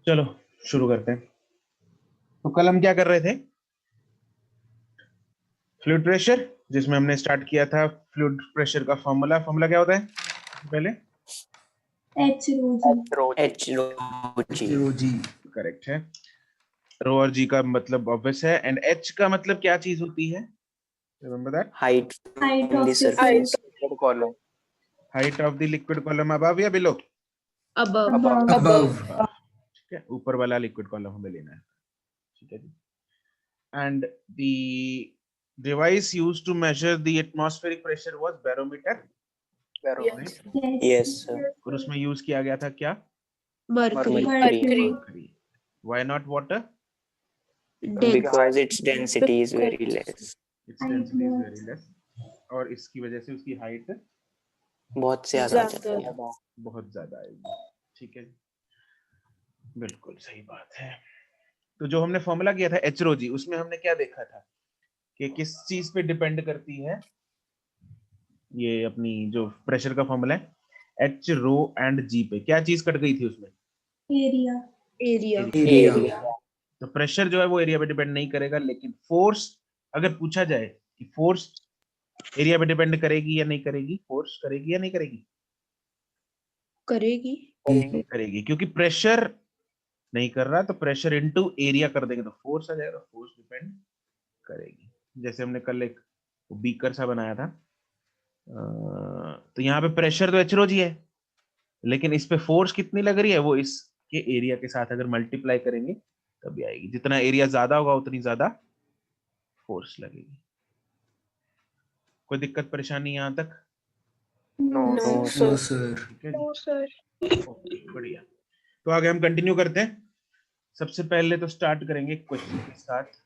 चलो शुरू करते हैं। तो कल हम क्या कर रहे थे? फ्लूइड प्रेशर, जिसमें हमने स्टार्ट किया था फ्लूइड प्रेशर का फॉर्मूला क्या होता है पहले? एच रो जी। करेक्ट है। रो और जी का मतलब ऑब्वियस है, एंड एच का मतलब क्या चीज होती है? Remember that? Height height from of the the surface. Surface Column. Height of the liquid column above या बिलो? अबव। ठीक है, ऊपर वाला लिक्विड कॉलम हमें लेना है। ठीक है जी। And the device used to measure the atmospheric pressure was barometer. Yes. Right? Yes, sir. और उसमें यूज किया गया था क्या? Mercury. Mercury. Why not water? Because its density is very less. Its density is very less. और इसकी वजह से उसकी हाइट बहुत ज्यादा जाता है। बहुत ज्यादा आएगी। ठीक है, बिल्कुल सही बात है। तो जो हमने फॉर्मूला किया था एच रो जी, उसमें हमने क्या देखा था कि किस चीज पे डिपेंड करती है ये अपनी जो प्रेशर का फॉर्मूला है, एच रो एंड जी पे क्या चीज कट गई थी उसमें? एरिया। तो प्रेशर जो है वो एरिया पे डिपेंड नहीं करेगा, लेकिन फोर्स अगर पूछा जाए कि फोर्स एरिया पे डिपेंड करेगी या नहीं करेगी, फोर्स करेगी या नहीं करेगी? करेगी, क्योंकि प्रेशर नहीं कर रहा तो प्रेशर इनटू एरिया कर देंगे तो फोर्स आ जाएगा, फोर्स डिपेंड करेगी। जैसे हमने कल एक बीकर सा बनाया था, तो यहाँ पे प्रेशर तो एच रो जी है, लेकिन इस पे फोर्स कितनी लग रही है वो इसके एरिया के साथ अगर मल्टीप्लाई करेंगे तभी आएगी। जितना एरिया ज्यादा होगा उतनी ज्यादा फोर्स लगेगी। कोई दिक्कत परेशानी यहाँ तक? No sir. ठीक है जी, ओके बढ़िया। तो आगे हम कंटिन्यू करते हैं। सबसे पहले तो स्टार्ट करेंगे क्वेश्चन के साथ।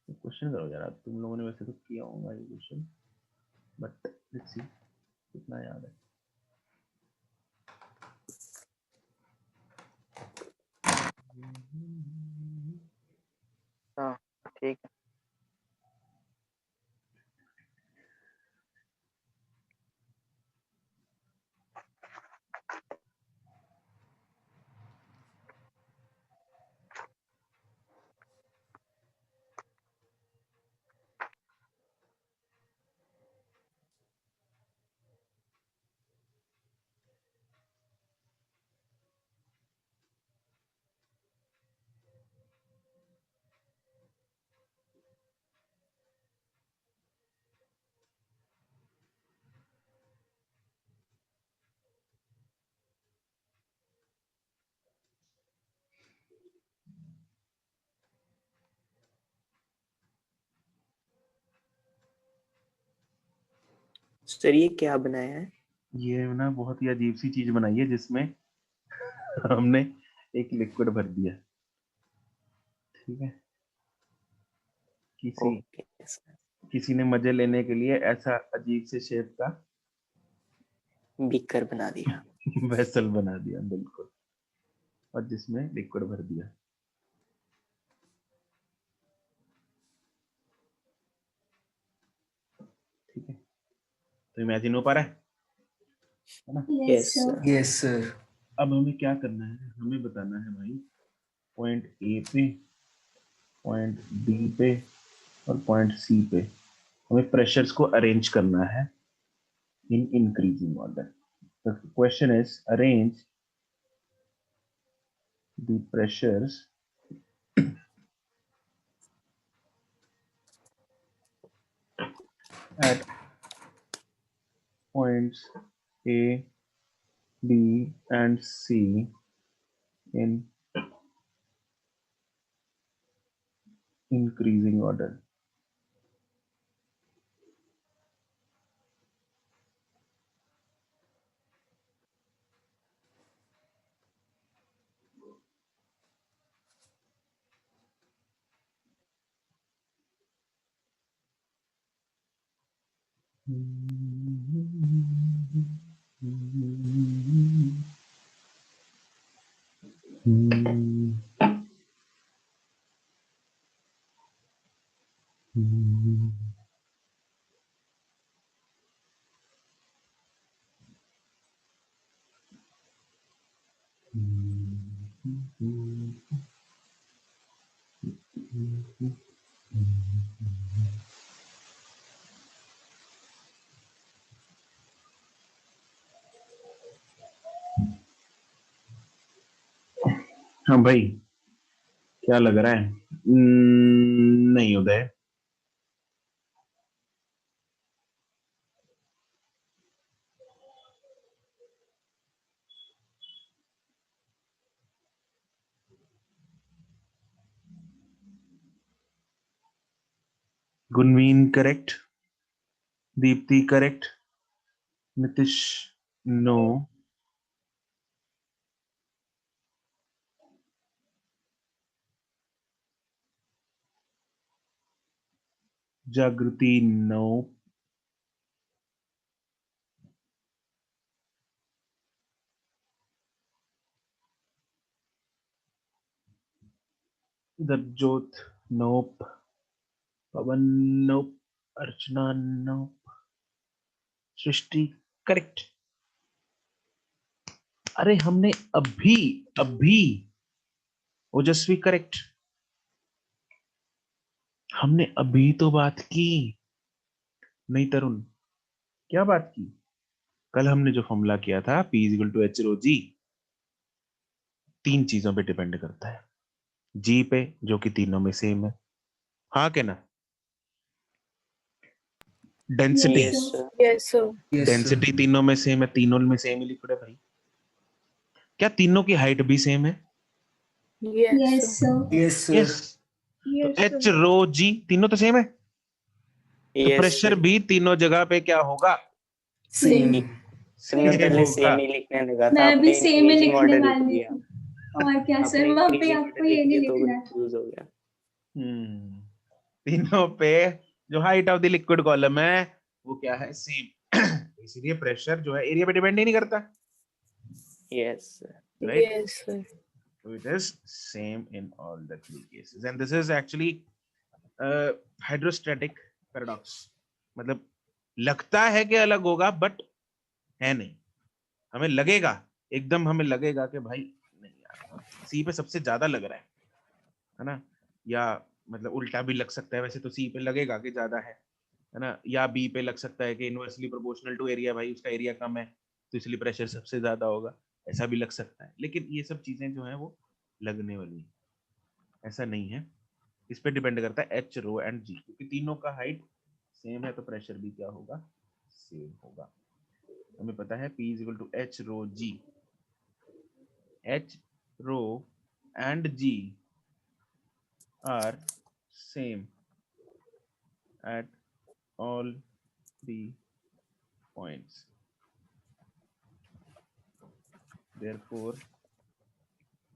क्वेश्चन करो जरा, तुम लोगों ने वैसे तो किया होगा ये क्वेश्चन, बट लेट्स सी कितना याद है। हाँ, ठीक है। सर ये क्या बनाया है? ये ना बहुत ही अजीब सी चीज बनाई है जिसमें हमने एक लिक्विड भर दिया। ठीक है, किसी ओके सर। किसी ने मजे लेने के लिए ऐसा अजीब से शेप का बीकर बना दिया। वेसल बना दिया, बिल्कुल, और जिसमें लिक्विड भर दिया। ठीक है, तो इमेजिन हो पा रहा है ना? Yes sir. Yes sir. अब हमें क्या करना है, हमें बताना है भाई पॉइंट ए पे, पॉइंट बी पे और पॉइंट सी पे हमें प्रेशर्स को अरेंज करना है in increasing order. The question is arrange the pressures at points A, B, and C in increasing order. हाँ भाई, क्या लग रहा है? नहीं Uday. Gunveen correct, Deepti correct, Nitish no, Jagriti no, Dabjot nope, Pawan nope, Archana nope, Srishti correct. अरे हमने अभी अभी ओजस्वी करेक्ट, हमने अभी तो बात की। नहीं तरुण, क्या बात की? कल हमने जो फॉर्मूला किया था P equal to H rho जी, 3 चीजों पे डिपेंड करता है। जी पे, जो कि तीनों में सेम है, हाँ के ना? Density, Yes, sir. sir. Yes, sir. Density तीनों में सेम है, तीनों में सेम ही लिक्विड है भाई। क्या तीनों की हाइट भी सेम है? Yes, Yes, sir. sir. Yes. तो Yes, एच sir. रो जी तीनों तो सेम है, तो Yes, प्रेशर sir. भी तीनों जगह पे क्या होगा? Same. तुमने सेम पहले होगा। सेम ही लिखने लगा था, मैं भी आपने सेम ही इंक्रीजिंग लिखने ऑर्डर लिख वाली दिया। थी। और क्या सर, आपने वहां पे इंक्रीजिंग आपको ऑर्डर ये लिख नहीं दिया तो लिखना है। कंफ्यूज हो गया। तीनों पे जो height of the liquid column है वो क्या है? सेम। इसीलिए प्रेशर जो है एरिया पे डिपेंड ही नहीं करता, Yes, sir. Right? Yes, sir. So it is same in all the 3 cases, and this is actually hydrostatic paradox। मतलब लगता है कि अलग होगा, बट है नहीं। हमें लगेगा, एकदम हमें लगेगा कि भाई नहीं यार, सी पे सबसे ज्यादा लग रहा है ना? या मतलब उल्टा भी लग सकता है, वैसे तो सी पे लगेगा कि ज्यादा है ना? या बी पे लग सकता है कि इनवर्सली प्रोपोर्शनल टू एरिया, भाई उसका एरिया कम है तो इसलिए प्रेशर सबसे ज्यादा होगा, ऐसा भी लग सकता है। लेकिन ये सब चीजें जो है वो लगने वाली है, ऐसा नहीं है। इस पे डिपेंड करता है एच रो एंड जी, क्योंकि तीनों का हाइट सेम है तो प्रेशर भी क्या होगा? सेम होगा। हमें पता है P is equal to H rho G, H rho and G are same at all 3 points, therefore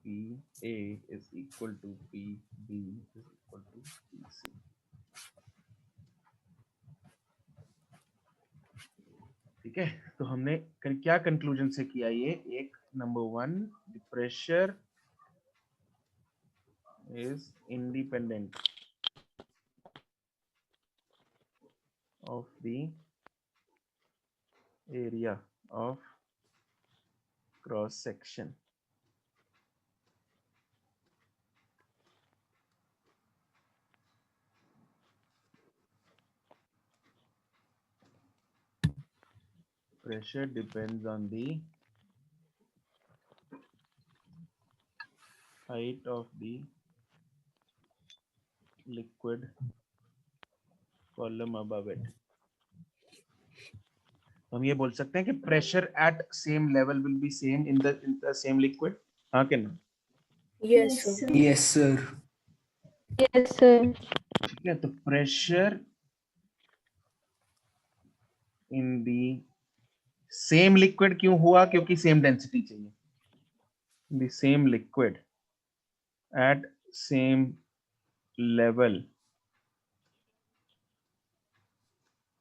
PA is equal to PB is equal to PC। ठीक है, तो हमने क्या कंक्लूजन से किया ये? एक, number 1, the pressure is independent of the area of cross section। Pressure depends on the height of the liquid column above it। हम ये बोल सकते हैं कि pressure at same level will be same in the same liquid, हाँ कि ना? Yes, sir. Yes, sir. Yes, sir. ठीक है, तो pressure in the same liquid क्यों हुआ? क्योंकि सेम डेंसिटी चाहिए। The same liquid at same level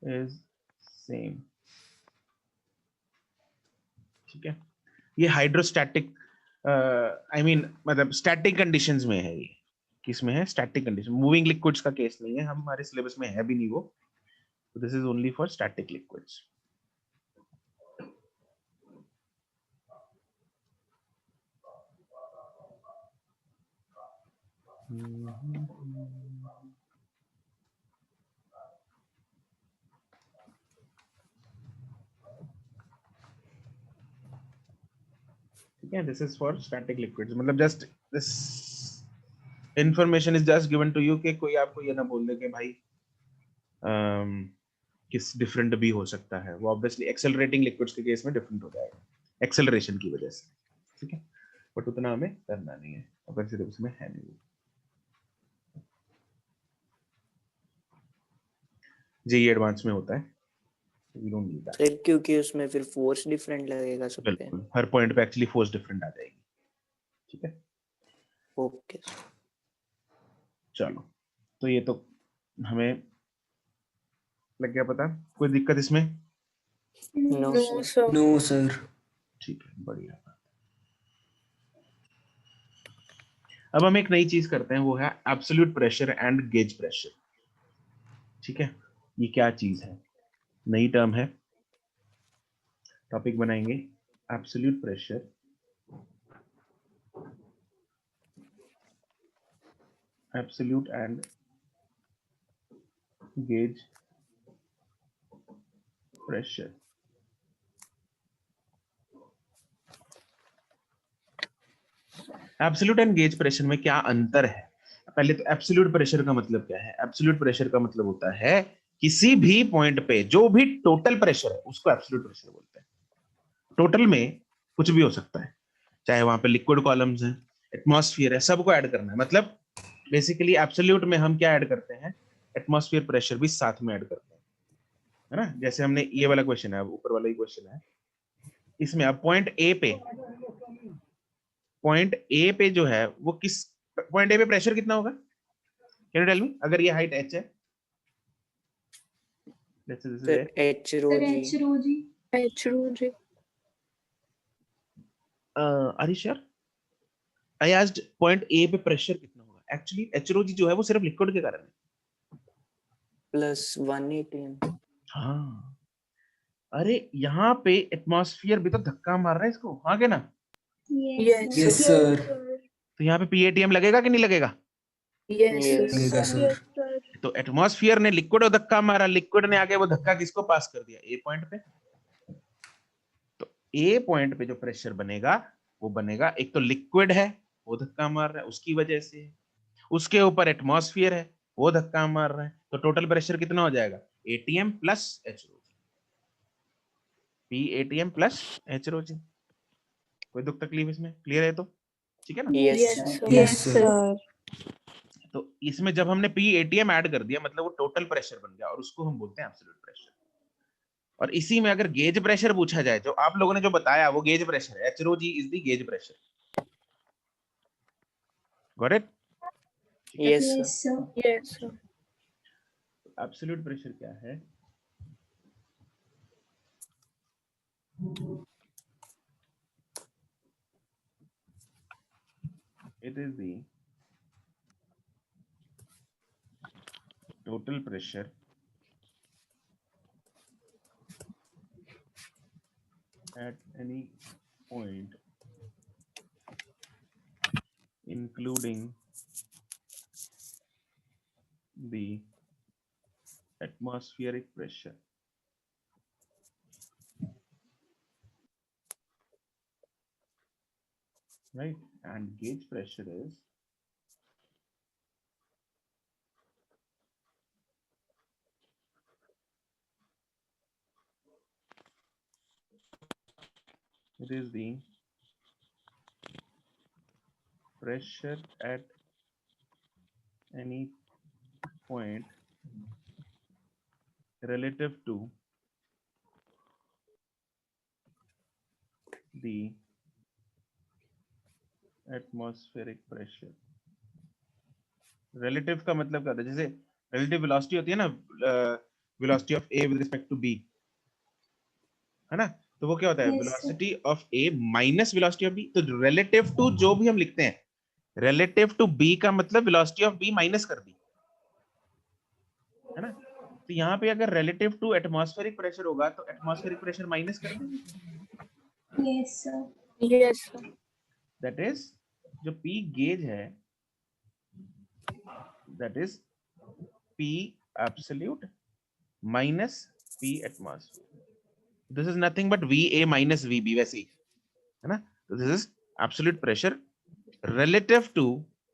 is same. ठीक है, ये हाइड्रोस्टैटिक आई मीन मतलब स्टैटिक कंडीशंस में है। ये किस में है? Static condition. मूविंग लिक्विड्स का केस नहीं है, हमारे सिलेबस में है भी नहीं वो। This is only for static liquids. ठीक है, this is for static liquids, मतलब just this information is just given to you कि कोई आपको ये ना बोल दे कि भाई किस डिफरेंट भी हो सकता है, वो ऑब्वियसली एक्सेलरेटिंग लिक्विड्स के केस में डिफरेंट हो जाएगा एक्सेलरेशन की वजह से, ठीक है, बट उतना हमें करना नहीं है अगर सिर्फ उसमें है नहीं। जेई एडवांस में होता है, we don't need that. Sir क्योंकि उसमें फिर फोर्स डिफरेंट लगेगा सब पे। बिल्कुल, हर पॉइंट पे एक्चुअली फोर्स डिफरेंट आ जाएगी, ठीक है। ओके चलो, तो ये तो हमें लग गया पता, कोई दिक्कत इसमें? No No, sir. sir. No, sir. ठीक है, बढ़िया। अब हम एक नई चीज करते हैं, वो है absolute pressure and gauge pressure, ठीक है। ये क्या चीज है? नई टर्म है, टॉपिक बनाएंगे absolute pressure absolute and gauge pressure. Absolute and gauge pressure में क्या अंतर है? पहले तो एब्सोल्यूट प्रेशर का मतलब क्या है? एब्सोल्यूट प्रेशर का मतलब होता है किसी भी पॉइंट पे जो भी टोटल प्रेशर है उसको एब्सोल्यूट प्रेशर बोलते हैं। टोटल में कुछ भी हो सकता है, चाहे वहां पे लिक्विड कॉलम्स हैं, एटमॉस्फेयर है, सबको ऐड करना है। मतलब बेसिकली एब्सोल्यूट में हम क्या ऐड करते हैं? एटमॉस्फेयर प्रेशर भी साथ में ऐड करते हैं, है ना। जैसे हमने ये वाला क्वेश्चन है, ऊपर वाला ही क्वेश्चन है, इसमें अब पॉइंट ए पे जो है वो किस पॉइंट ए पे प्रेशर कितना होगा? Can you tell me? अगर ये हाइट h है, let's say this is sir h, H rho Sir, जी। H rho G. H Ruji. Are you sure? I asked point A पे प्रेशर कितना होगा। एक्चुअली h rho g जो है वो सिर्फ लिक्विड के कारण है। प्लस 180। हाँ, अरे यहाँ पे एटमॉस्फेयर भी तो धक्का मार रहा है इसको, हाँ के ना? Yes, Yes, sir. sir. Yes, sir. तो यहाँ पे PATM लगेगा कि नहीं लगेगा? Yes, Yes. लगेगा, sir. sir. Yes, sir. तो एटमॉस्फेयर ने लिक्विड को धक्का मारा, लिक्विड ने आगे वो धक्का किसको पास कर दिया? ए पॉइंट पे। तो ए पॉइंट पे जो प्रेशर बनेगा वो बनेगा, एक तो लिक्विड है वो धक्का मार रहा है उसकी वजह से, उसके ऊपर एटमॉस्फेयर है वो धक्का मार रहा है, तो टोटल प्रेशर कितना हो जाएगा? ATM plus H rho g, PATM plus H rho g। कोई दुख तकलीफ इसमें? क्लियर है? तो ठीक है ना। Yes. Yes, sir. sir. Yes, sir. तो इसमें जब हमने PATM ऐड कर दिया मतलब वो टोटल प्रेशर बन गया और उसको हम बोलते हैं एब्सोल्यूट प्रेशर। और इसी में अगर गेज प्रेशर पूछा जाए, जो आप लोगों ने जो बताया वो गेज प्रेशर है, H rho g is the gauge pressure. Got it? Yes, sir. Yes, sir. Yes, sir. Absolute pressure क्या है? It is the total pressure at any point including the atmospheric pressure. Right? And gauge pressure is the pressure at any point relative to the atmospheric pressure. Relative का मतलब क्या होता है? जैसे relative velocity होती है ना, velocity of A with respect to B, है ना? तो वो क्या होता है? Yes, velocity of A minus velocity of B। तो relative to जो भी हम लिखते हैं, relative to B का मतलब velocity of B minus कर दी, है ना? तो यहाँ पे अगर relative to atmospheric pressure होगा तो atmospheric pressure minus कर देंगे। Yes, sir. Yes, sir. That is जो P gauge है that is P absolute minus P atmosphere. This is nothing but VA minus VB, वैसे ही है ना. तो this is absolute pressure relative to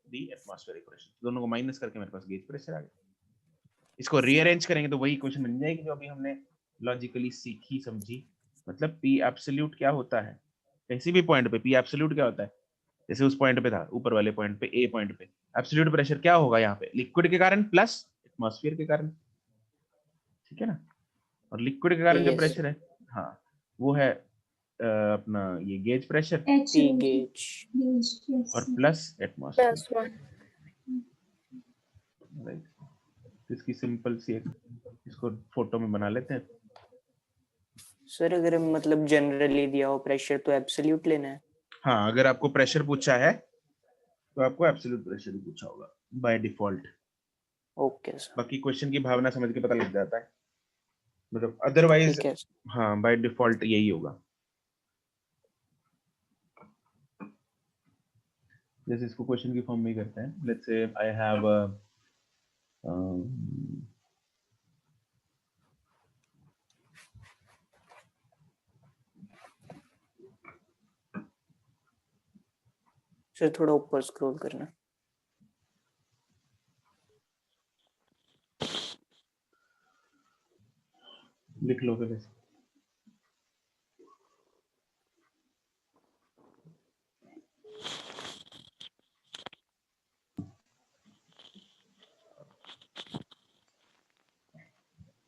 the atmospheric pressure. दोनों को minus करके मेरे पास गेज प्रेशर आ गया. इसको रीअरेंज करेंगे तो वही इक्वेशन बन जाएगी जो अभी हमने लॉजिकली सीखी समझी. मतलब P एब्सोल्यूट क्या होता है किसी भी पॉइंट पे. P एब्सोल्यूट क्या होता है, जैसे उस पॉइंट पे था, ऊपर वाले पॉइंट पे, ए पॉइंट पे, एब्सोल्यूट प्रेशर क्या होगा यहाँ पे, लिक्विड के कारण प्लस एटमॉस्फेयर के कारण. ठीक है ना. और लिक्विड के कारण जो Yes. प्रेशर है, हाँ, वो है अपना ये gauge pressure H P rho G. gauge. Yes, yes, और sir. Plus atmosphere. Plus one. Right. इसकी सिंपल सी एक इसको फोटो में बना लेते हैं. सर अगर मतलब जनरली दिया हो प्रेशर तो एब्सोल्यूट लेना है. हाँ, अगर आपको प्रेशर पूछा है तो आपको एब्सोल्यूट प्रेशर ही पूछा होगा बाय डिफॉल्ट. Okay sir. बाकी क्वेश्चन की भावना समझ के पता लग जाता है, मतलब अदरवाइज ठीक है सर. हाँ बाय डिफॉल्ट यही होगा. जैसे इसको क्वेश्चन की फॉर्म में ही करते हैं. लेट्स से आई हैव सर थोड़ा ऊपर स्क्रॉल करना. लिख लो फिर ऐसे.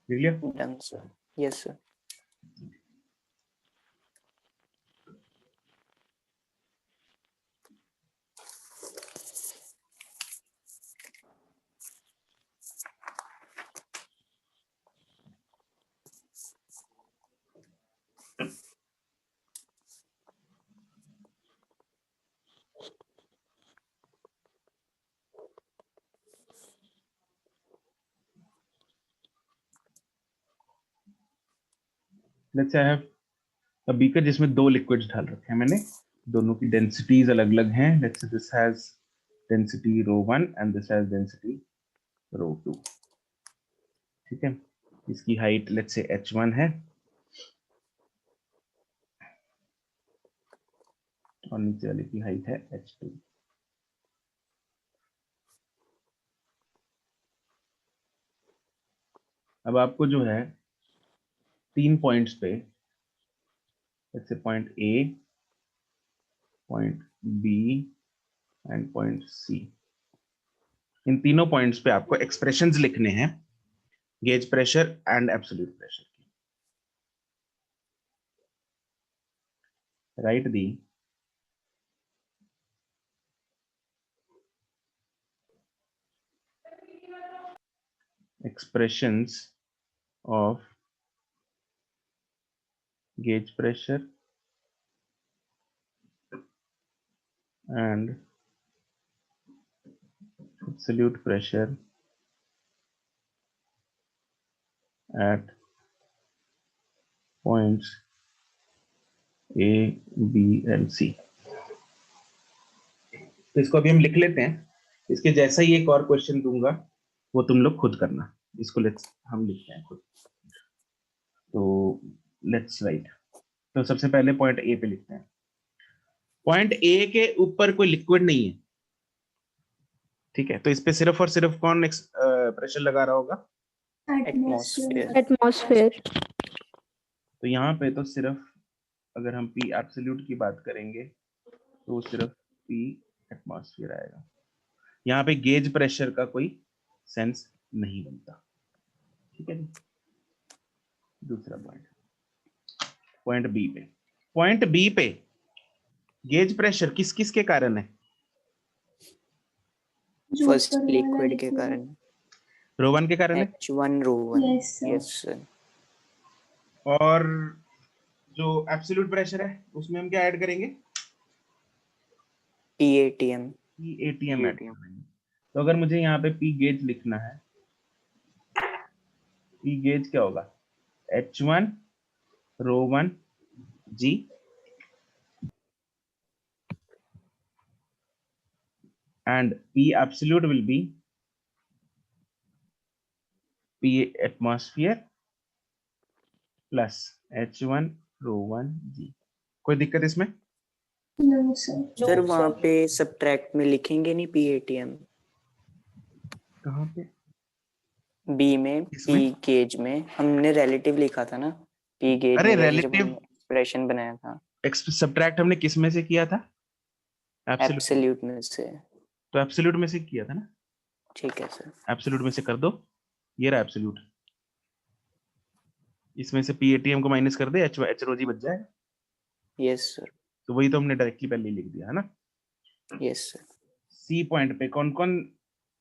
लिख लिया. Done sir. Yes sir. Let's say I have a beaker जिसमें दो लिक्विड्स डाल रखे हैं मैंने. दोनों की डेंसिटीज अलग अलग हैं. Let's say this has density ρ1 and this has density ρ2. ठीक है. इसकी हाइट लेट्स से h1 है और नीचे वाले की हाइट है h2. अब आपको जो है 3 पॉइंट्स पे, जैसे point A, point B and point C, इन तीनों पॉइंट्स पे आपको एक्सप्रेशंस लिखने हैं gauge pressure and absolute pressure की. Write the expressions of gauge pressure and absolute pressure at points A, B and C. तो इसको अभी हम लिख लेते हैं. इसके जैसा ही एक और क्वेश्चन दूंगा वो तुम लोग खुद करना. इसको लेट्स हम लिखते हैं खुद. तो लेट्स राइट. तो सबसे पहले पॉइंट ए पे लिखते हैं. पॉइंट ए के ऊपर कोई लिक्विड नहीं है. ठीक है. तो इस पे सिर्फ और सिर्फ कौन प्रेशर लगा रहा होगा? एटमॉस्फेयर. Atmosphere. तो यहाँ पे तो सिर्फ अगर हम P एब्सोल्यूट की बात करेंगे तो सिर्फ P एटमॉस्फेयर आएगा. यहाँ पे गेज प्रेशर का कोई सेंस नहीं बनता. ठीक है जी. दूसरा पॉइंट, पॉइंट बी पे. पॉइंट बी पे गेज प्रेशर किस किस के कारण है? फर्स्ट लिक्विड के कारण. ρ1 के कारण है. H1 ρ1. Yes, sir. Yes sir. और जो एब्सोल्यूट प्रेशर है उसमें हम क्या ऐड करेंगे? PATM. PATM ऐड करेंगे. तो अगर मुझे यहाँ पे P गेज लिखना है, P गेज क्या होगा? H1 ρ1 G and P absolute will be P atmosphere plus H1 ρ1 G। कोई दिक्कत इसमें? No, sir. सर वहाँ पे सब्ट्रैक्ट में लिखेंगे नहीं PATM? कहाँ पे? बी में, इसमें? P गेज में हमने रिलेटिव लिखा था ना, P गेज अरे में वैसे जब relative- हमने एक्सप्रेशन बनाया था सब्ट्रैक्ट हमने किस में से किया था? एब्सोल्यूट। एब्सोल्यूट में से। तो एब्सोल्यूट में से किया था ना, ठीक है सर। एब्सोल्यूट में से कर दो, ये रहा एब्सोल्यूट। इसमें से PATM को माइनस कर दे, H ρ G बच जाए। Yes sir. तो वही तो हमने डायरेक्टली पहले ही लिख दिया है ना। Yes sir. सी पॉइंट पे कौन कौन,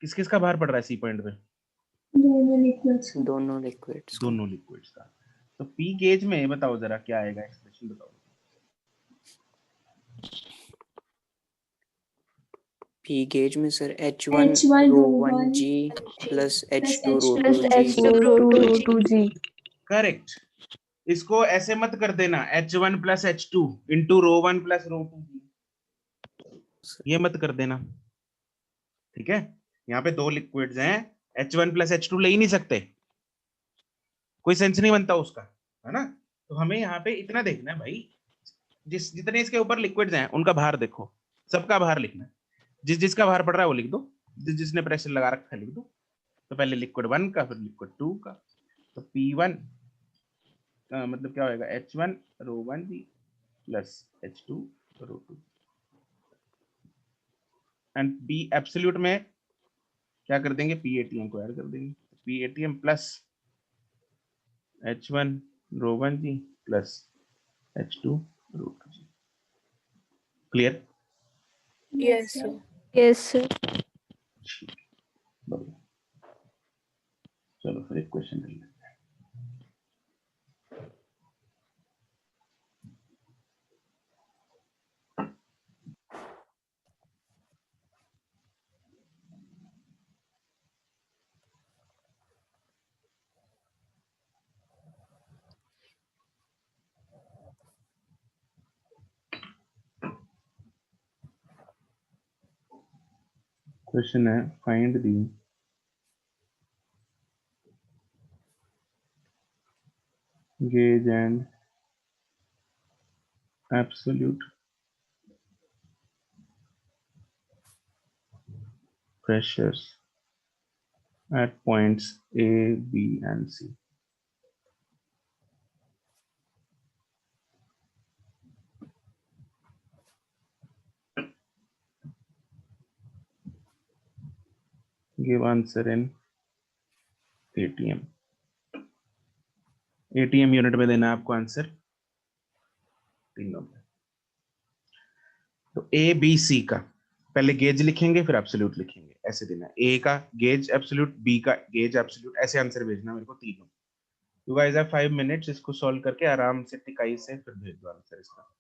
किस किस का भार पड़ रहा है सी पॉइंट पे? दोनों liquids का। दोनों लिक्विड्स का। दोनों लिक्विड्स का। तो पी गेज में बताओ जरा क्या आएगा, एक्सप्रेशन बताओ। P गेज में sir H1 H1 ρ1 G G plus H2 H2 plus ρ2 G। H2 G. Correct. इसको ऐसे मत कर देना H1 plus H2 into ρ1 plus ρ2 ये मत कर देना, ठीक है। यहाँ पे दो लिक्विड्स हैं, H1 प्लस H2 ले ही नहीं सकते, कोई सेंस नहीं बनता उसका, है ना। तो हमें यहाँ पे इतना देखना है भाई, जितने इसके ऊपर लिक्विड्स हैं उनका भार देखो, सबका भार लिखना है। जिसका भार पड़ रहा है वो लिख दो, जिसने प्रेशर लगा रखा है लिख दो। तो पहले लिक्विड 1 का, फिर लिक्विड 2 का। तो P1 मतलब क्या होगा, H1 ρ1 G plus H2 ρ2। And B absolute में क्या कर देंगे, PATM को ऐड कर देंगे। PATM plus H1 ρ1 G plus H2 ρ2 G। Clear? Yes, sir. Yes, sir. बढ़िया। चलो फिर एक क्वेश्चन कर लेते हैं। क्वेश्चन है, find the gauge and absolute pressures at points A, B and C। Give answer in ATM। ATM unit में देना है आपको आंसर तीनों में। तो A B C का पहले गेज लिखेंगे फिर एब्सोल्यूट लिखेंगे, ऐसे देना है। A का गेज एब्सोल्यूट, B का गेज एब्सोल्यूट, ऐसे आंसर भेजना मेरे को तीनों। यू गाइस हैव 5 मिनट्स, इसको सॉल्व करके आराम से टिकाई से फिर भेज दो आंसर इसका।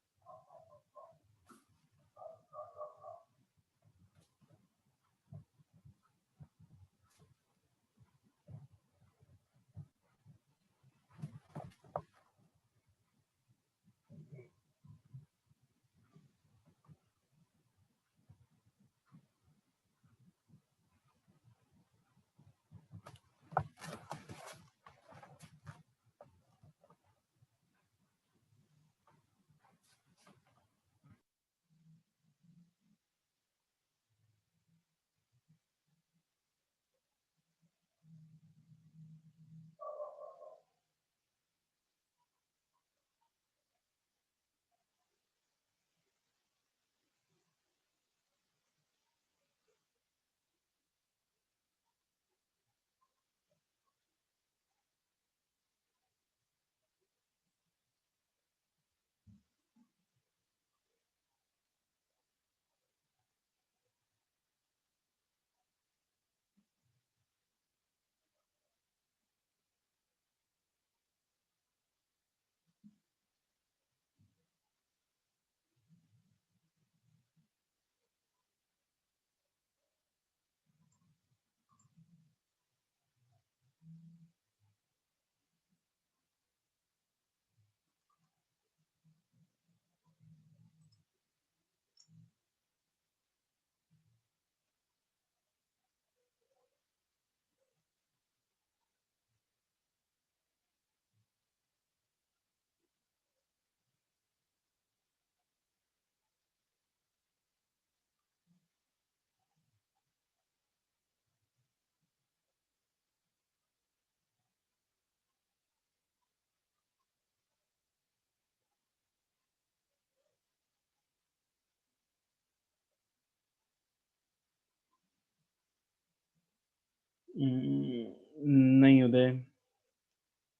नहीं उदय,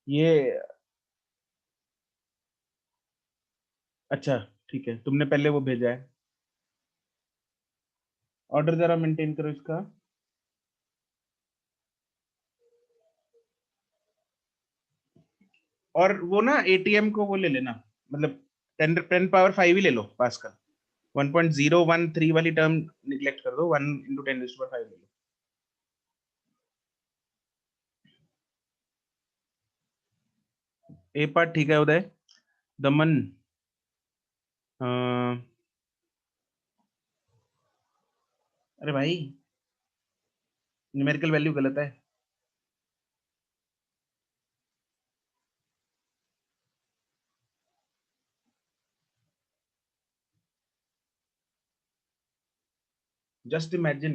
ये अच्छा ठीक है, तुमने पहले वो भेजा है। ऑर्डर जरा मेंटेन करो इसका। और वो ना एटीएम को वो ले लेना, मतलब 10 पावर 5 ही ले लो पास का। 1.013 वाली टर्म निगलेक्ट कर दो, 1 × 10⁵ ले लो। ए पार्ट ठीक है उदय। दमन, अरे भाई न्यूमेरिकल वैल्यू गलत है। जस्ट इमेजिन,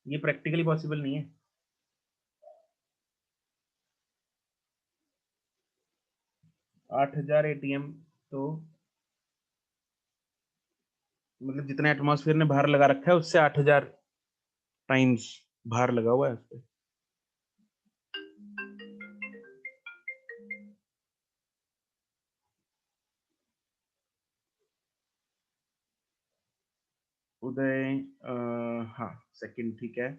ये प्रैक्टिकली पॉसिबल नहीं है। आठ 8000 एटीएम, तो मतलब जितना एटमॉस्फेयर ने भार लगा रखा है उससे 8000 टाइम्स भार लगा हुआ है उस पे। उदय हाँ सेकंड ठीक है।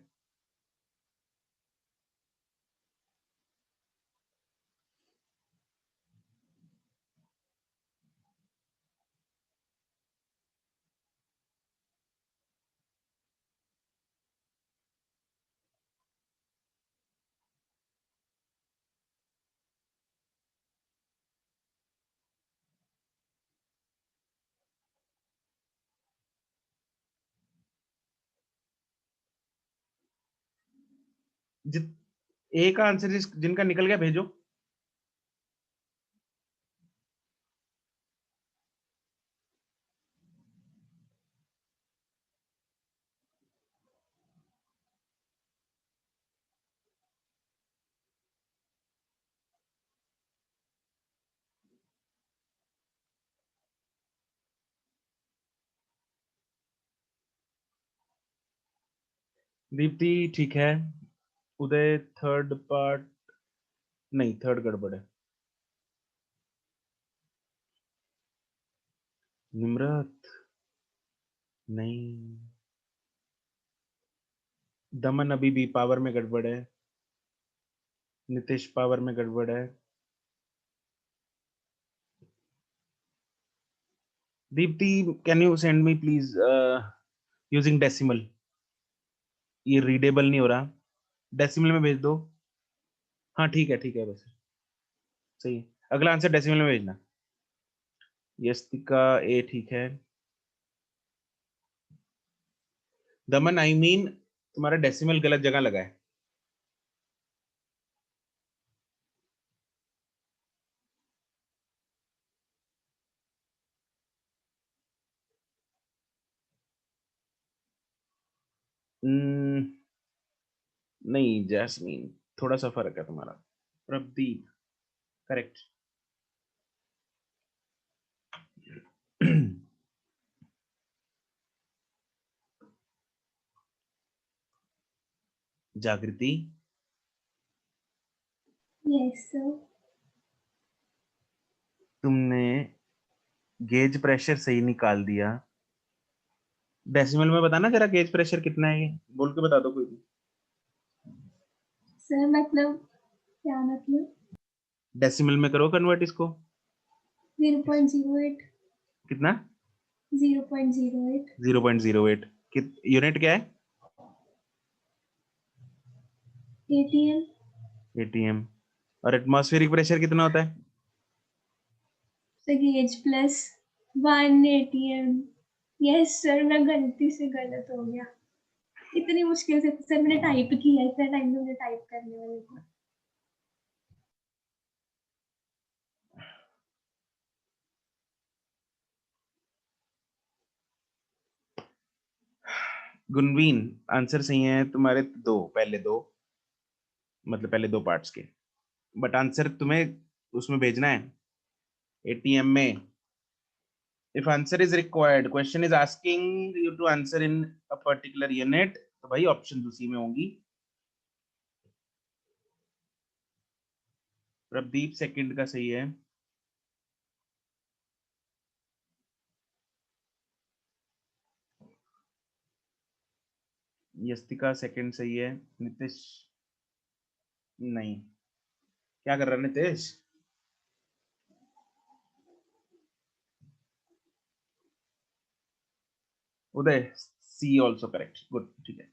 जित ए का आंसर जिनका निकल गया भेजो। दीप्ति ठीक है। उदय थर्ड पार्ट, नहीं थर्ड गड़बड़ है। निम्रत नहीं। दमन अभी भी पावर में गड़बड़ है। नितेश पावर में गड़बड़ है। Deepti can you send me please using decimal, ये रीडेबल नहीं हो रहा, डेसिमल में भेज दो। हाँ ठीक है बस सही है। अगला आंसर डेसिमल में भेजना। यस्तिका ए ठीक है। दमन आई मीन तुम्हारा डेसिमल गलत जगह लगा है। नहीं जैस्मीन, थोड़ा सा फर्क है तुम्हारा। प्रदीप करेक्ट। जागृति, Yes, sir. तुमने गेज प्रेशर सही निकाल दिया। डेसिमल में बताना जरा गेज प्रेशर कितना है, ये बोल के बता दो कोई भी। सर मतलब क्या मतलब? डेसिमल में करो कन्वर्ट इसको। 0.08. कितना? 0.08. 0.08। यूनिट क्या है? ATM. एटीएम। और एटमॉस्फेरिक प्रेशर कितना होता है? Sir gauge plus 1 ATM. Yes sir, मैं गलती से गलत हो गया। इतनी मुश्किल से सर मैंने टाइप किया, इतना टाइम तो मुझे टाइप करने वाले को। गुनवीन आंसर सही है तुम्हारे दो, पहले दो, मतलब पहले दो पार्ट्स के, बट आंसर तुम्हें उसमें भेजना है एटीएम में। If answer is required, question is asking you to answer in a particular unit, तो भाई ऑप्शन उसी में होंगी। प्रदीप सेकंड का सही है। यस्तिका सेकंड सही है। नितिश नहीं, क्या कर रहा है नितिश? उदय सी ऑल्सो करेक्ट, गुड, ठीक है।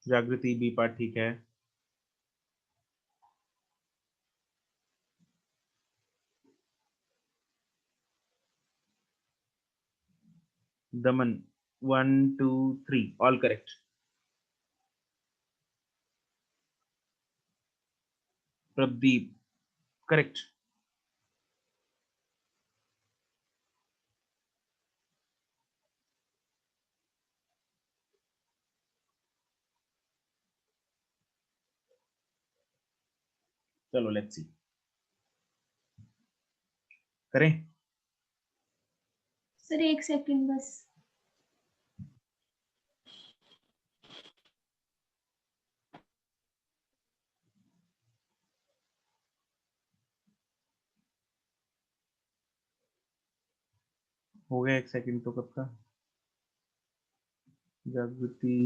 जागृति बी पार्ट ठीक है। दमन 1 2 3 ऑल करेक्ट। प्रदीप करेक्ट। चलो लेट्स सी, करें। सर 1 सेकंड बस। हो गया 1 सेकंड तो कब का। जागृति,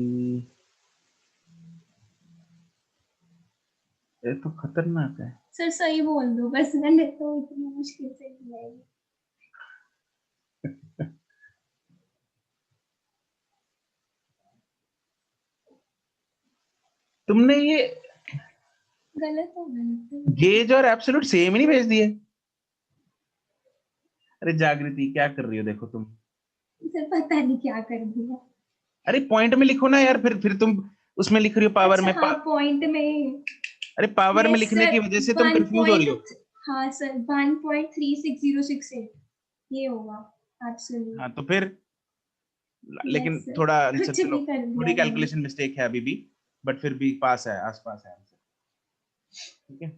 ये तो खतरनाक है। सर सही बोल दो बस, मैंने तो इतनी मुश्किल से नहीं आएगी। तुमने ये गलत हो गया। गेज और एब्सोल्यूट सेम ही नहीं भेज दिए। अरे जागृति क्या कर रही हो, देखो तुम। सर पता नहीं क्या कर दिया। अरे पॉइंट में लिखो ना यार, फिर तुम उसमें लिख रही हो पावर अच्छा, में। हाँ पॉइंट में। अरे पावर में Yes, लिखने sir, की वजह से तुम 1 कंफ्यूज हो रही हो। हाँ सर 1.36068 ये होगा एब्सोल्यूट। हाँ तो फिर लेकिन Yes, sir. थोड़ा आंसर, कुछ चलो भी कर दिया थोड़ी मैंने। कैलकुलेशन मिस्टेक है अभी भी, बट फिर भी पास है, आसपास है आंसर। ठीक है,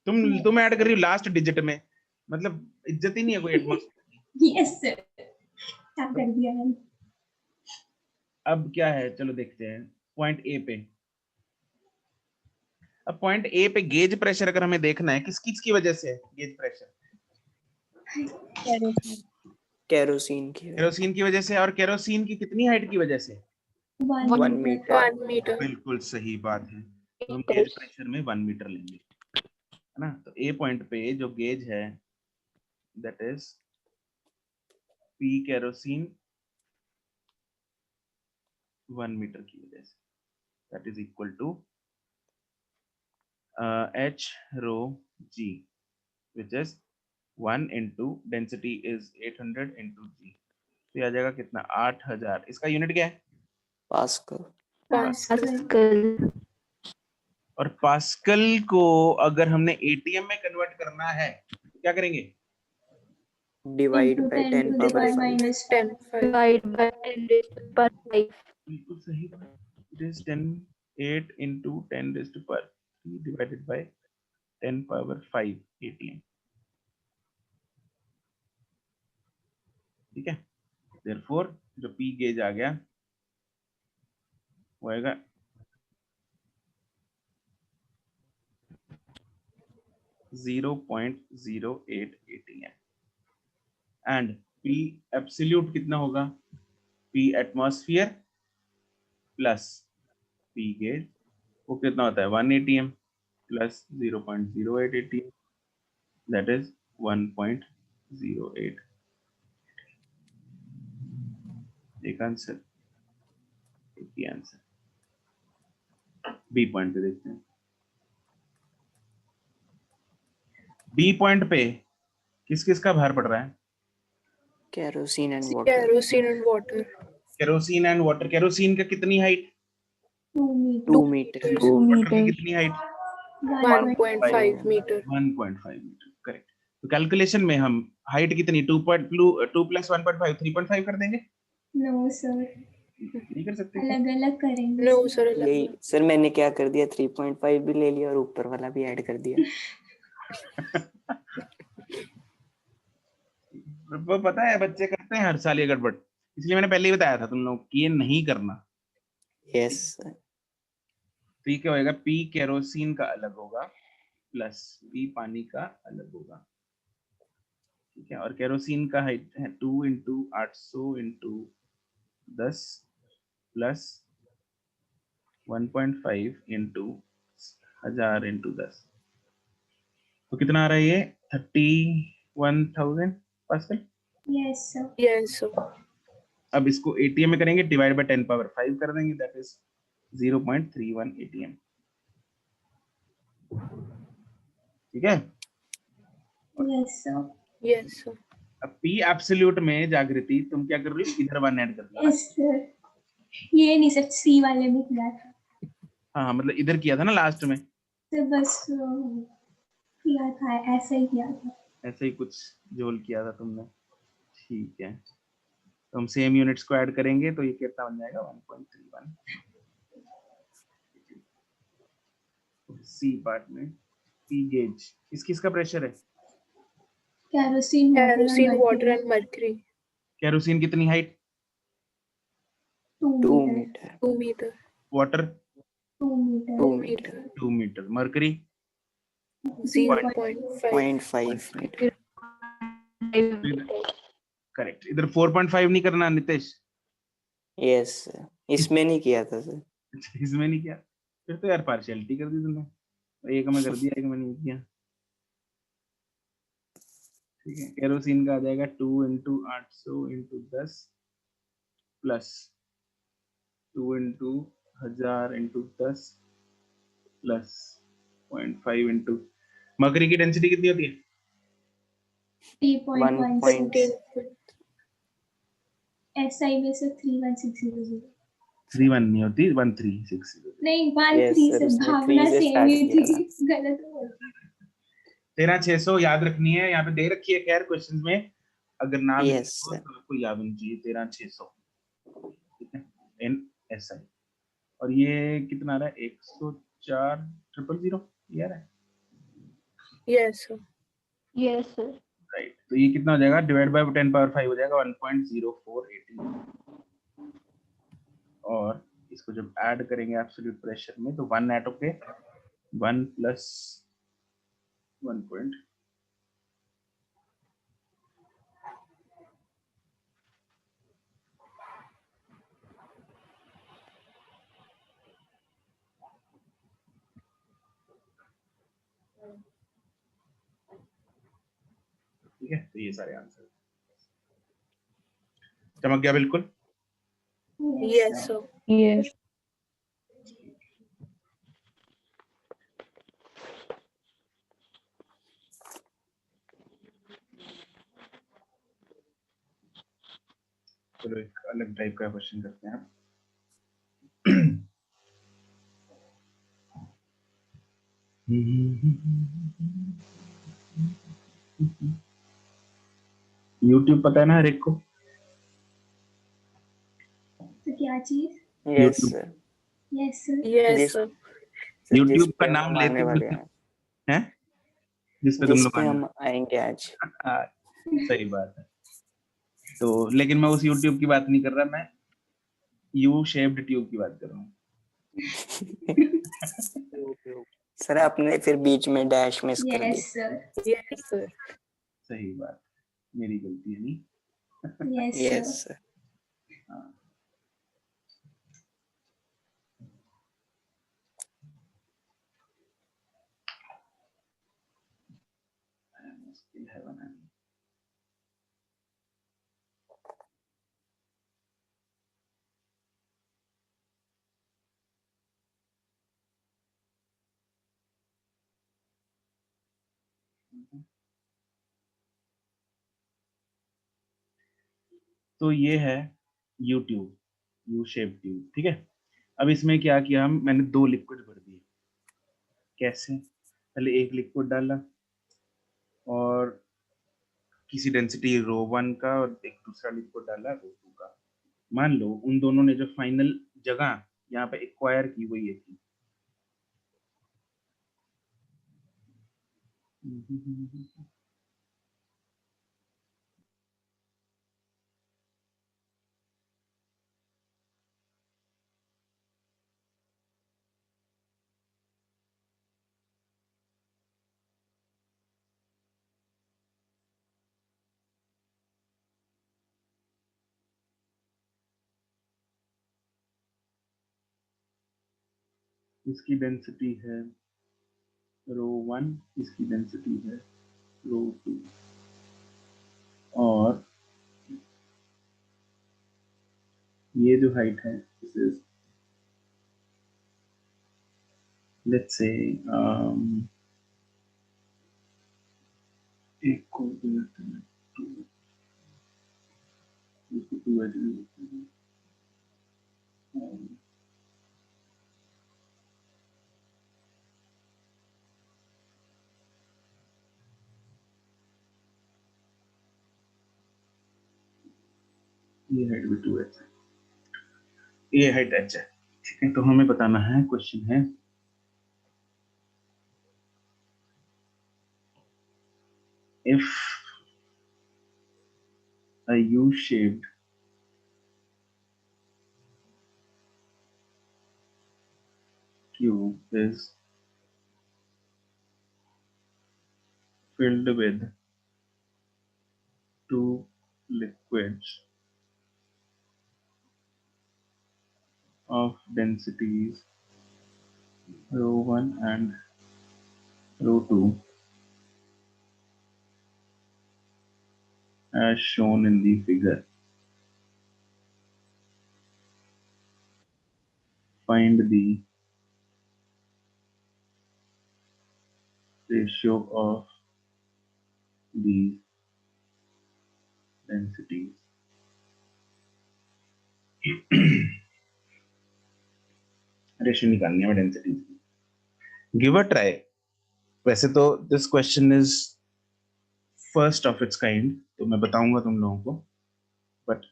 तुम ऐड कर रही हो लास्ट डिजिट में, मतलब इज्जत ही नहीं है कोई एटमॉस्फेयर। यस सर, क्या कर दिया मैंने। अब क्या है, चलो देखते हैं पॉइंट ए पे। अब पॉइंट ए पे गेज प्रेशर अगर हमें देखना है, किस किस की वजह से है गेज प्रेशर? केरोसिन की केरोसिन की वजह से। और केरोसिन की कितनी हाइट की वजह से? 1 मीटर। 1 मीटर। बिल्कुल सही बात है, तो हम गेज प्रेशर में 1 मीटर लेंगे, है ना। तो ए पॉइंट पे जो गेज है that is P kerosene 1 metre की वजह से, that is equal to h rho g, which is 1 into density is 800 into g, तो ये आ जाएगा कितना, 8000। इसका यूनिट क्या है? पास्कल। पास्कल। और पास्कल को अगर हमने एटीएम में कन्वर्ट करना है तो क्या करेंगे? Divide by 10 10 to the power power 5। minus 10 5। divide by 10 raised to the power 5. बिल्कुल सही बात, it is 10 8 into 10 raised to power 3 divided by 10 power 5 ATM। ठीक है, therefore जो P गेज आ गया वो आएगा 0.08 ATM एंड P एब्सोल्यूट कितना होगा? P atmosphere plus P gauge, वो कितना होता है? 1 ATM plus 0.08 ATM, that is 1.08। एक आंसर, एक ही आंसर। बी पॉइंट पे देखते हैं। बी पॉइंट पे किस किस का भार पड़ रहा है? Kerosene and water. Kerosene and water. Kerosene and water. Kerosene का कितनी हाइट? 2 meter 2 metre. 2 वाटर की मीटर। कितनी हाइट? 1.5 मीटर। 1.5 metre, correct. तो कैलकुलेशन में हम हाइट कितनी 2 प्लस 1.5 3.5 कर देंगे? नो सर, नहीं कर सकते? अलग अलग करेंगे। No sir. यही सर मैंने क्या कर दिया, 3.5 भी ले लिया और ऊपर वाला भी ऐड कर दिया। वो पता है बच्चे करते हैं हर साल ये गड़बड़, इसलिए मैंने पहले ही बताया था तुम लोग कि ये नहीं करना। Yes sir. तो ये क्या होएगा, P केरोसिन का अलग होगा प्लस P पानी का अलग होगा, ठीक है। और केरोसिन का हाइट है 2 into 800 into 10 plus 1.5 into 1000 into 10, तो कितना आ रहा है ये 31,000 pascal. Yes, sir. Yes, sir. अब इसको ATM में करेंगे, डिवाइड बाय 10⁵ कर देंगे, दैट इज 0.31 ATM, ठीक है। Yes, sir. Yes, sir. अब P एब्सोल्यूट में जागृति तुम क्या कर रही हो, इधर 1 ऐड कर दिया। Yes, sir. ये नहीं सर, सी वाले में किया था। हाँ मतलब इधर किया था ना लास्ट में, तो बस किया था, ऐसा ही किया था। ऐसे ही कुछ जोल किया था तुमने, ठीक है। तो हम सेम यूनिट्स को ऐड करेंगे तो ये कितना बन जाएगा 1.31। सी पार्ट में P गेज किस किस का प्रेशर है, Kerosene, Kerosene, water, mercury, and mercury. Kerosene कितनी height, 2 2 meter, metre. 2 meter. Water 2 meter, 2 metre. 2 metre, mercury 0.5. 0.5 metre. Correct. इधर 4.5 नहीं करना नितेश, यस सर, इसमें नहीं किया था सर। इसमें नहीं किया, फिर तो यार पार्शियलिटी कर दी तुमने, एक में कर दिया एक में नहीं किया, ठीक है। केरोसिन का आ जाएगा 2 into 800 into 10 plus 2 into 1000 into 10 plus 0.5 into, mercury की डेंसिटी कितनी होती है, 3.16, 1.6। SI में से 31600, 31 नहीं होती 1360। नहीं Yes, 13 sir, से उसने भावना 3 से सेम start ही किया थी, था। गलत हो गई। 13600 याद रखनी है, यहाँ पे दे रखी है खैर क्वेश्चंस में, अगर ना मिले Yes, तो sir. आपको याद होनी चाहिए 13600, ठीक है, NSI। और ये कितना आ रहा है 104,000 यार है, Yes, sir. Yes, sir. Right. तो ये कितना हो जाएगा, डिवाइड बाय 10⁵ हो जाएगा 1.0480, और इसको जब ऐड करेंगे एब्सोल्यूट प्रेशर में तो 1 ऐड होके 1 प्लस 1 पॉइंट, ठीक है। तो ये सारे आंसर चमक गया बिल्कुल। Yes, sir. Yes. चलो एक अलग टाइप का क्वेश्चन करते हैं। YouTube पता है ना हर एक को, तो क्या चीज? Yes, YouTube sir. Yes sir. Yes, जिस sir. सर, जिस YouTube का पे नाम हम आने लेते वाले ही हैं, हैं, जिस पे तुम जिस लोग पे आने हम आएंगे आज। हाँ, सही बात है। तो लेकिन मैं उस YouTube की बात नहीं कर रहा, मैं यू शेप्ड ट्यूब की बात कर रहा हूँ। सर आपने फिर बीच में डैश मिस कर दी। Yes sir. Yes, sir. सही बात, मेरी गलती है नहीं। Yes yes sir. सर। हाँ। मुश्किल है बनानी। तो ये है YouTube, यू शेप ट्यूब, ठीक है। अब इसमें क्या किया हम, मैंने 2 लिक्विड भर दिए। कैसे, पहले एक लिक्विड डाला और किसी डेंसिटी ρ1 का, और एक दूसरा लिक्विड डाला ρ2 का। मान लो उन दोनों ने जो फाइनल जगह यहाँ पे एक्वायर की वो ये थी। इसकी डेंसिटी है ρ1, इसकी डेंसिटी है ρ2, और ये जो हाइट है दिस इज लेट्स से एक को ये हाइट भी 2h है, ये हाइट h है, ठीक है। तो हमें बताना है, क्वेश्चन है if a U-shaped cube is filled with two liquids of densities ρ1 and ρ2 as shown in the figure. Find the ratio of these densities. Ratio निकालनी है डेंसिटीज की। Give a try. वैसे तो this question is first of its kind, तो मैं बताऊंगा तुम लोगों को, but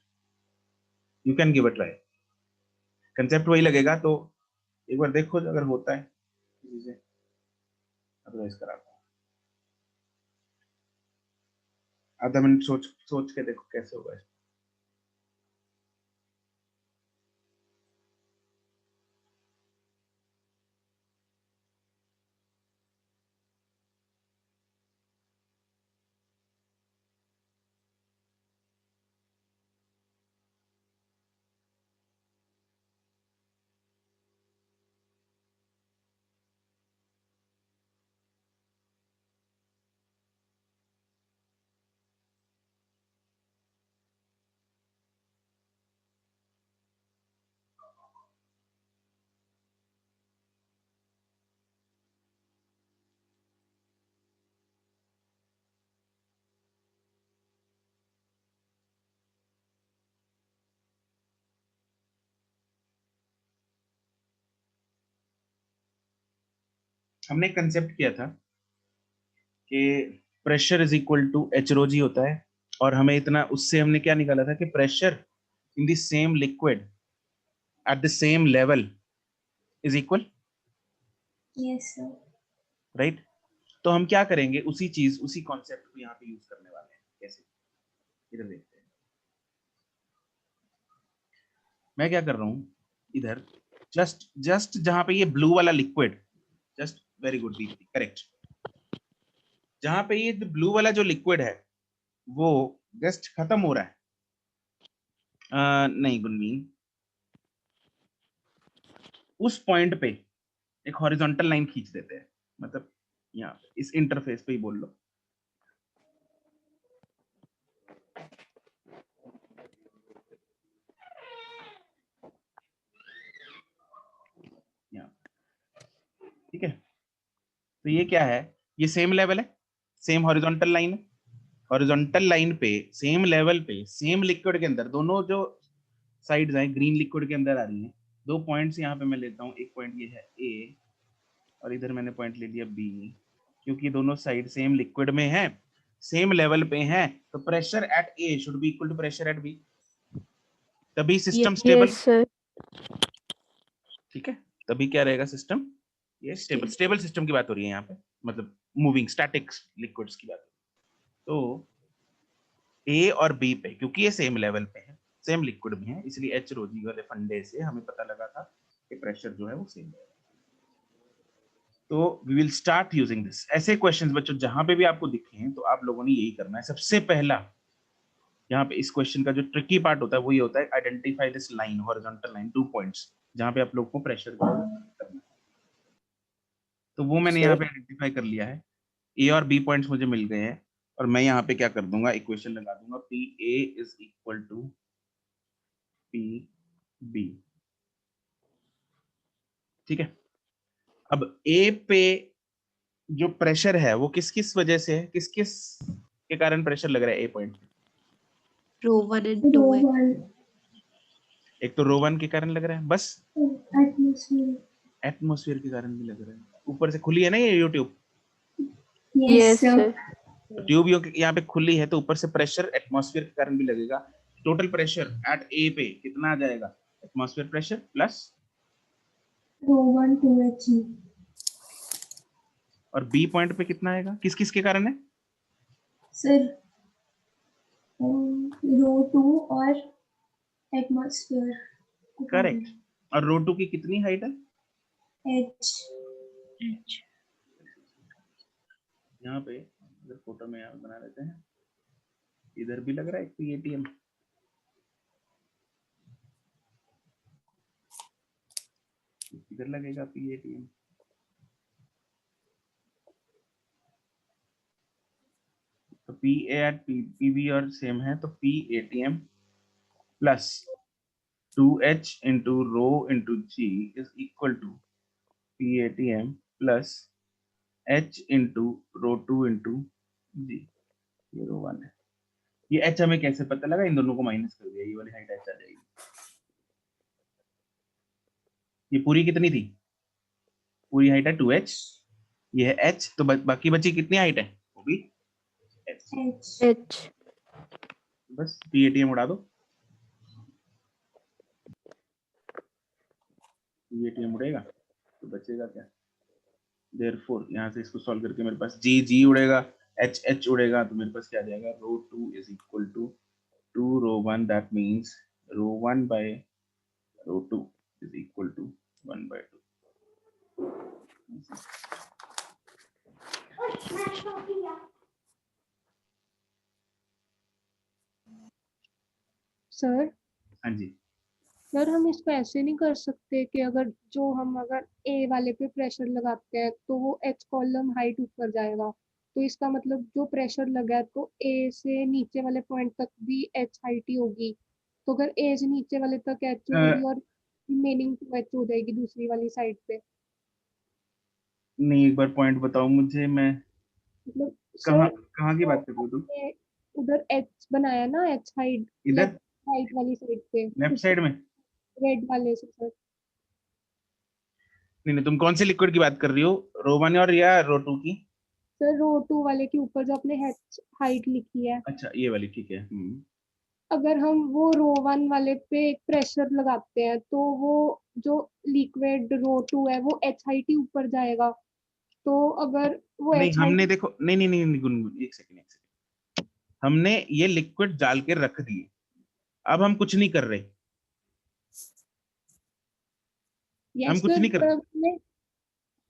you can give a try. Concept वही लगेगा, तो एक बार देखो अगर होता है किसी से, अदरवाइज कराता हूँ। आधा मिनट सोच सोच के देखो कैसे होगा। हमने कंसेप्ट किया था कि pressure is equal to H rho G होता है, और हमें इतना, उससे हमने क्या निकाला था कि pressure in the same liquid at the same level is equal, yes sir. Right. तो हम क्या करेंगे, उसी चीज, उसी कॉन्सेप्ट को यहाँ पे यूज करने वाले हैं। कैसे, इधर देखते हैं। मैं क्या कर रहा हूँ, इधर जस्ट जस्ट जहां पे ये ब्लू वाला liquid, just very good Deepti, correct. जहां पे ये ब्लू वाला जो लिक्विड है वो जस्ट खत्म हो रहा है, नहीं गुनमीन, उस पॉइंट पे एक हॉरिजॉन्टल लाइन खींच देते हैं, मतलब यहाँ पे इस इंटरफेस पे ही बोल लो। यहाँ, ठीक है। तो ये क्या है, ये सेम लेवल है, सेम हॉरिजॉन्टल लाइन है। हॉरिजॉन्टल लाइन पे सेम लेवल पे सेम लिक्विड के अंदर दोनों जो साइड्स हैं ग्रीन लिक्विड के अंदर आ रही हैं। दो पॉइंट्स यहाँ पे मैं लेता हूँ, एक पॉइंट ये है ए और इधर मैंने पॉइंट ले लिया बी, क्योंकि दोनों साइड सेम लिक्विड में है, सेम लेवल पे है, तो pressure at A should be equal to pressure at B, तभी सिस्टम स्टेबल। Yes, sir. ठीक है, तभी क्या रहेगा सिस्टम, ये स्टेबल। स्टेबल सिस्टम की बात हो रही है यहाँ पे, मतलब मूविंग स्टैटिक लिक्विड्स की बात। तो ए और बी पे क्योंकि ये सेम लेवल पे है, सेम लिक्विड में है, इसलिए एच रो जी वाले फंडे से हमें पता लगा था कि प्रेशर जो है वो सेम है। तो we will start using this. ऐसे क्वेश्चंस बच्चों जहां पे भी आपको दिखे हैं तो आप लोगों ने यही करना है। सबसे पहला यहाँ पे इस क्वेश्चन का जो ट्रिकी पार्ट होता है वो ये होता है, identify this line, horizontal line, 2 points जहां पे आप लोग को प्रेशर करना है। तो वो मैंने Sir? यहाँ पे आइडेंटिफाई कर लिया है। ए और बी पॉइंट्स मुझे मिल गए हैं और मैं यहाँ पे क्या कर दूंगा, इक्वेशन लगा दूंगा, P A is equal to P B. ठीक है, अब ए पे जो प्रेशर है वो किस किस वजह से है, किस किस के कारण प्रेशर लग रहा है ए पॉइंट पे? रो 1 and रो 2 है। 1 एक तो रो 1 के कारण लग रहा है, बस एटमॉस्फेयर। एटमॉस्फेयर के कारण भी लग रहा है। ऊपर से खुली है ना ये YouTube, yes sir. Sir. Tube यहाँ पे खुली है तो ऊपर से प्रेशर एटमॉस्फेयर के कारण भी लगेगा। टोटल प्रेशर एट ए पे कितना आ जाएगा, एटमॉस्फेयर प्रेशर प्लस रो 1 2H। और बी पॉइंट पे कितना आएगा, किस किस के कारण है? सर रो 2 और एटमॉस्फेयर। करेक्ट। और रो 2 की कितनी हाइट है? H। यहाँ पे अगर फोटो में यहाँ बना लेते हैं, इधर भी लग रहा है पीएटीएम, इधर लगेगा पीएटीएम। तो पी ए एट पीबी और सेम है, तो P ATM plus 2H into rho into G is equal to P ATM plus H into rho 2 into G. ये रो 1 है। ये H हमें कैसे पता लगा, इन दोनों को माइनस कर दिया, ये वाली हाइट H आ जाएगी। ये पूरी कितनी थी, पूरी हाइट है 2H, ये है H, तो बाकी बची कितनी हाइट है, वो भी H। H. बस पीएटीएम उड़ा दो, पीएटीएम उड़ेगा तो बचेगा क्या, देयरफॉर यहाँ से इसको सॉल्व करके मेरे पास जी जी उड़ेगा, एच एच उड़ेगा, तो मेरे पास क्या आ जाएगा, rho 2 is equal to 2 rho 1, that means rho 1 by rho 2 is equal to 1 by 2। Sir हाँ जी, सर हम इसको ऐसे नहीं कर सकते कि अगर ए वाले पे प्रेशर लगाते हैं तो वो एच कॉलम हाइट ऊपर जाएगा, तो इसका मतलब जो प्रेशर लगा है तो ए से नीचे वाले पॉइंट तक भी एच हाइट ही होगी। तो अगर ए से नीचे वाले तक एच होगी और रिमेनिंग टू एच हो जाएगी दूसरी वाली साइड पे। नहीं एक बार पॉइंट बताओ मुझे, मैं मतलब कहाँ सर कहाँ की बात कर रही हो तुम? आपने उधर एच बनाया ना, एच हाइट इधर लेफ्ट हाइट वाली साइड पे, लेफ्ट साइड में? रेड वाले से सर। नहीं नहीं, तुम कौन से लिक्विड की बात कर रही हो, रो 1 और या रो 2 की? सर रो 2 वाले के ऊपर जो आपने हाइट लिखी है, अच्छा ये वाली, ठीक है। अगर हम वो रो 1 वाले पे एक प्रेशर लगाते हैं तो वो जो लिक्विड रो 2 है वो एच हाइट ही ऊपर जाएगा। तो अगर वो नहीं एच हमने हाइट, देखो, नहीं नहीं नहीं गुनगुन, एक सेकंड, हमने ये लिक्विड डाल के रख दिए, अब हम कुछ नहीं कर रहे, हम यस कुछ सर, नहीं कर पर रहे। अगर हमें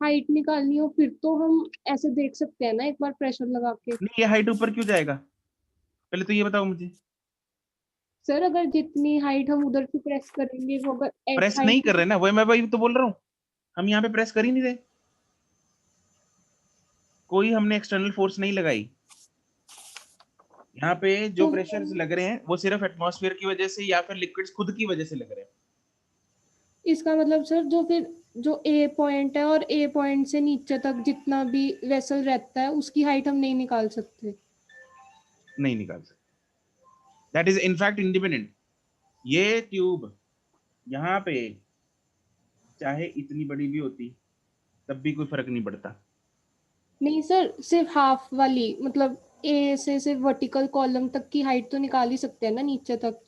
हाइट निकालनी हो फिर तो हम ऐसे देख सकते हैं ना एक बार प्रेशर लगा के। नहीं ये हाइट ऊपर क्यों जाएगा, पहले तो ये बताओ मुझे। सर अगर जितनी हाइट हम उधर से प्रेस करेंगे वो अगर एच प्रेस नहीं हाइट, कर रहे ना, वही मैं वही तो बोल रहा हूँ, हम यहाँ पे प्रेस कर ही नहीं रहे, कोई हमने एक्सटर्नल फोर्स नहीं लगाई। यहाँ पे जो तो प्रेशर लग रहे हैं वो सिर्फ एटमॉस्फेयर की वजह से या फिर लिक्विड्स खुद की वजह से लग रहे हैं। इसका मतलब सर जो ए पॉइंट है और ए पॉइंट से नीचे तक जितना भी वेसल रहता है उसकी हाइट हम नहीं निकाल सकते। नहीं निकाल सकते, दैट इज इनफैक्ट इंडिपेंडेंट। ये ट्यूब यहाँ पे चाहे इतनी बड़ी भी होती तब भी कोई फर्क नहीं पड़ता। नहीं सर, सिर्फ हाफ वाली, मतलब ए से सिर्फ वर्टिकल कॉलम तक की हाइट तो निकाल ही सकते हैं ना नीचे तक।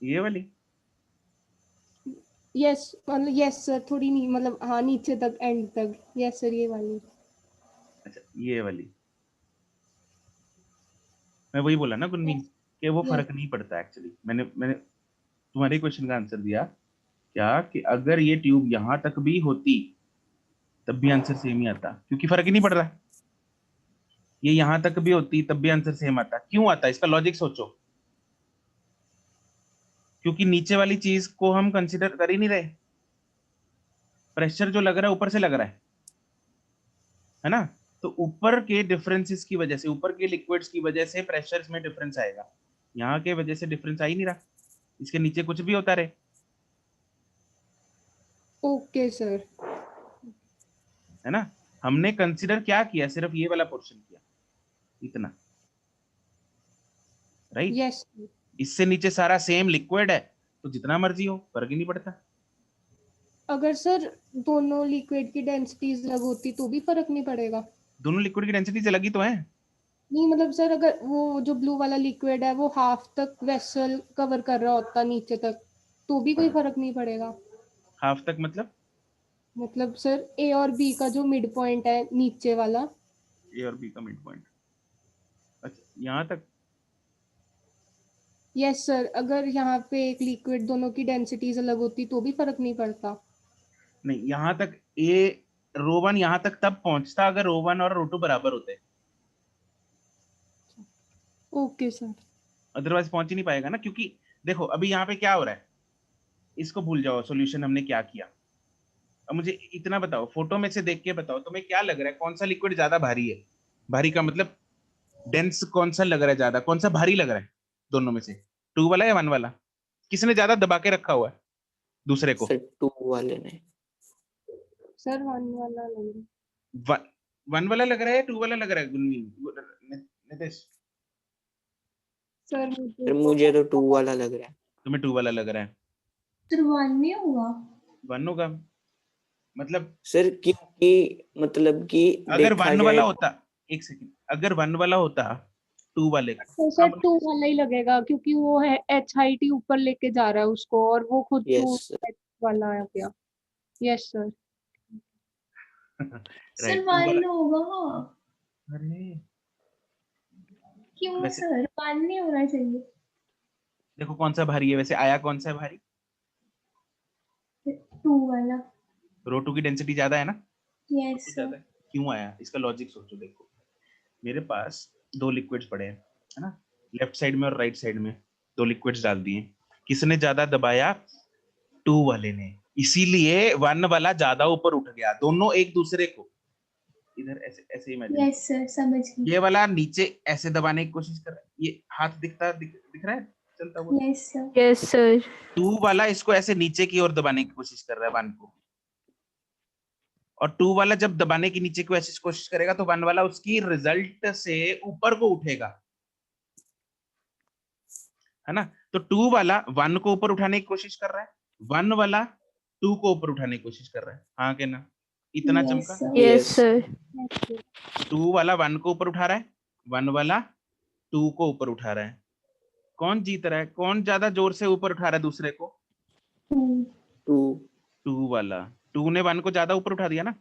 ये वाली यस मतलब यस सर, थोड़ी नहीं मतलब हाँ नीचे तक एंड तक, यस सर ये वाली। अच्छा ये वाली, मैं वही बोला ना गुनमीन कि वो यस फर्क नहीं पड़ता एक्चुअली। मैंने मैंने तुम्हारे क्वेश्चन का आंसर दिया क्या, कि अगर ये ट्यूब यहाँ तक भी होती तब भी आंसर सेम ही आता, क्योंकि फर्क ही नहीं पड़ रहा। ये यहाँ तक भी होती तब भी आंसर सेम आता, क्यों आता, इसका लॉजिक सोचो। क्योंकि नीचे वाली चीज को हम कंसिडर कर ही नहीं रहे, प्रेशर जो लग रहा है ऊपर से लग रहा है, है ना। तो ऊपर के डिफरेंसेस की वजह से, ऊपर के लिक्विड्स की वजह से प्रेशर्स में डिफरेंस आएगा। यहाँ के वजह से डिफरेंस आ ही नहीं रहा, इसके नीचे कुछ भी होता रहे, ओके सर। है ना। हमने कंसीडर क्या किया, सिर्फ ये वाला पोर्शन किया, इतना, राइट। यस इससे नीचे सारा सेम लिक्विड है, तो जितना मर्जी हो, फर्क ही नहीं पड़ता। अगर सर दोनों लिक्विड की डेंसिटीज अलग होती तो भी फर्क नहीं पड़ेगा? दोनों लिक्विड की डेंसिटी अलग ही तो है। नहीं मतलब सर अगर वो जो ब्लू वाला लिक्विड है वो हाफ तक वेसल कवर कर रहा होता नीचे तक, तो भी कोई फर्क नहीं पड़ेगा? हाफ तक मतलब सर ए और बी का जो मिड पॉइंट है नीचे वाला, ए और बी का मिड पॉइंट, अच्छा यहाँ तक। यस सर, अगर यहाँ पे एक लिक्विड दोनों की डेंसिटीज अलग होती तो भी फर्क नहीं पड़ता? नहीं, यहाँ तक ए रो वन यहाँ तक तब पहुंचता अगर रो वन और रो टू बराबर होते, ओके सर। अदरवाइज पहुंच ही नहीं पाएगा ना। क्योंकि देखो अभी यहाँ पे क्या हो रहा है, इसको भूल जाओ, सॉल्यूशन हमने क्या किया। अब मुझे इतना बताओ, फोटो में से देख के बताओ, तुम्हें क्या लग रहा है, कौन सा लिक्विड ज्यादा भारी है? भारी का मतलब डेंस कौन सा लग रहा है, ज्यादा कौन सा भारी लग रहा है दोनों में से? टू वाला या वन वाला? किसने ज्यादा दबा के रखा हुआ है दूसरे को? सर 2 वाले ने। सर वन वाला लग रहा है। वन वाला लग रहा है या टू वाला लग रहा है नितेश? सर सर मुझे तो 2 वाला लग रहा है। तुम्हें टू वाला लग रहा है? तो वन नहीं हुआ? वन होगा मतलब। सर क्योंकि मतलब कि अगर देखा वन जाए वाला होता, एक सेकंड, अगर वन वाला होता टू वाले का, तो सर टू वाला ही लगेगा क्योंकि वो है एच हाइट ही ऊपर लेके जा रहा है उसको, और वो खुद टू यस एच वाला आ गया। Yes sir. Sir right, two one वाला। होगा। अरे क्यों वैसे सर, वन नहीं होना चाहिए? देखो कौन सा भारी है, वैसे आया कौन सा है भारी? टू वाला। रो टू की डेंसिटी ज्यादा है ना, यस तो सर। ज्यादा है। क्यों आया, इसका लॉजिक सोचो। देखो मेरे पास दो लिक्विड्स पड़े हैं, है ना, लेफ्ट साइड में और राइट साइड में दो लिक्विड्स डाल दिए। किसने ज्यादा दबाया? टू वाले ने, इसीलिए वन वाला ज्यादा ऊपर उठ गया। दोनों एक दूसरे को इधर ऐसे ऐसे इमेजिन, यस सर, समझ गई। ये वाला नीचे ऐसे दबाने की कोशिश कर रहा है, ये हाथ दिख रहा है चलता हुआ। Yes sir. Yes, sir. Two वाला इसको ऐसे नीचे की ओर दबाने की कोशिश कर रहा है वन को, और टू वाला जब दबाने की नीचे को ऐसी कोशिश करेगा तो वन वाला उसकी रिजल्ट से ऊपर को उठेगा, है ना। तो टू वाला वन को ऊपर उठाने की कोशिश कर रहा है, वन वाला टू को ऊपर उठाने की कोशिश कर रहा है, हाँ के ना? इतना यस चमका। सर। Yes, sir. टू वाला वन को ऊपर उठा रहा है, वन वाला टू को ऊपर उठा रहा है। कौन जीत रहा है, कौन ज्यादा जोर से ऊपर उठा रहा है दूसरे को? टू। 2 टू वाला। टू ने वन को ज्यादा ऊपर उठा दिया ना,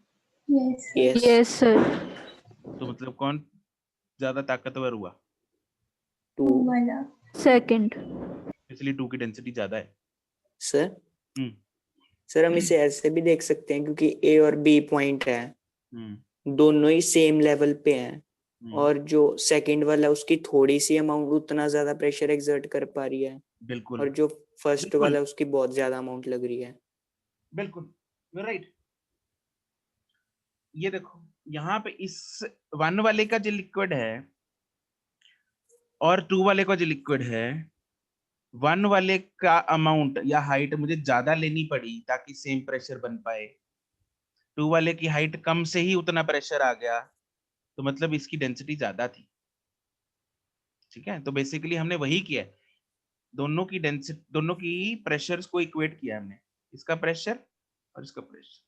yes sir. Yes Yes, sir. तो मतलब कौन ज्यादा ताकतवर हुआ? 2 टू वाला। Second. इसलिए टू की डेंसिटी ज्यादा है। सर हम्म सर हम इसे ऐसे भी देख सकते हैं क्योंकि ए और बी पॉइंट है, हम्म दोनों ही सेम लेवल पे हैं, हम्म, और जो सेकंड वाला उसकी थोड़ी सी अमाउंट उतना ज्यादा प्रेशर एक्सर्ट कर पा रही है, बिल्कुल और जो फर्स्ट बिल्कुल वाला उसकी बहुत ज्यादा अमाउंट लग रही है। बिल्कुल, राइट। ये देखो यहाँ पे इस वन वाले का जो लिक्विड है और टू वाले का जो लिक्विड है, वन वाले का अमाउंट या हाइट मुझे ज्यादा लेनी पड़ी ताकि सेम प्रेशर बन पाए। टू वाले की हाइट कम से ही उतना प्रेशर आ गया, तो मतलब इसकी डेंसिटी ज्यादा थी। ठीक है, तो बेसिकली हमने वही किया है, दोनों की डेंसिटी, दोनों की प्रेशर्स को इक्वेट किया हमने, इसका प्रेशर और इसका प्रेशर,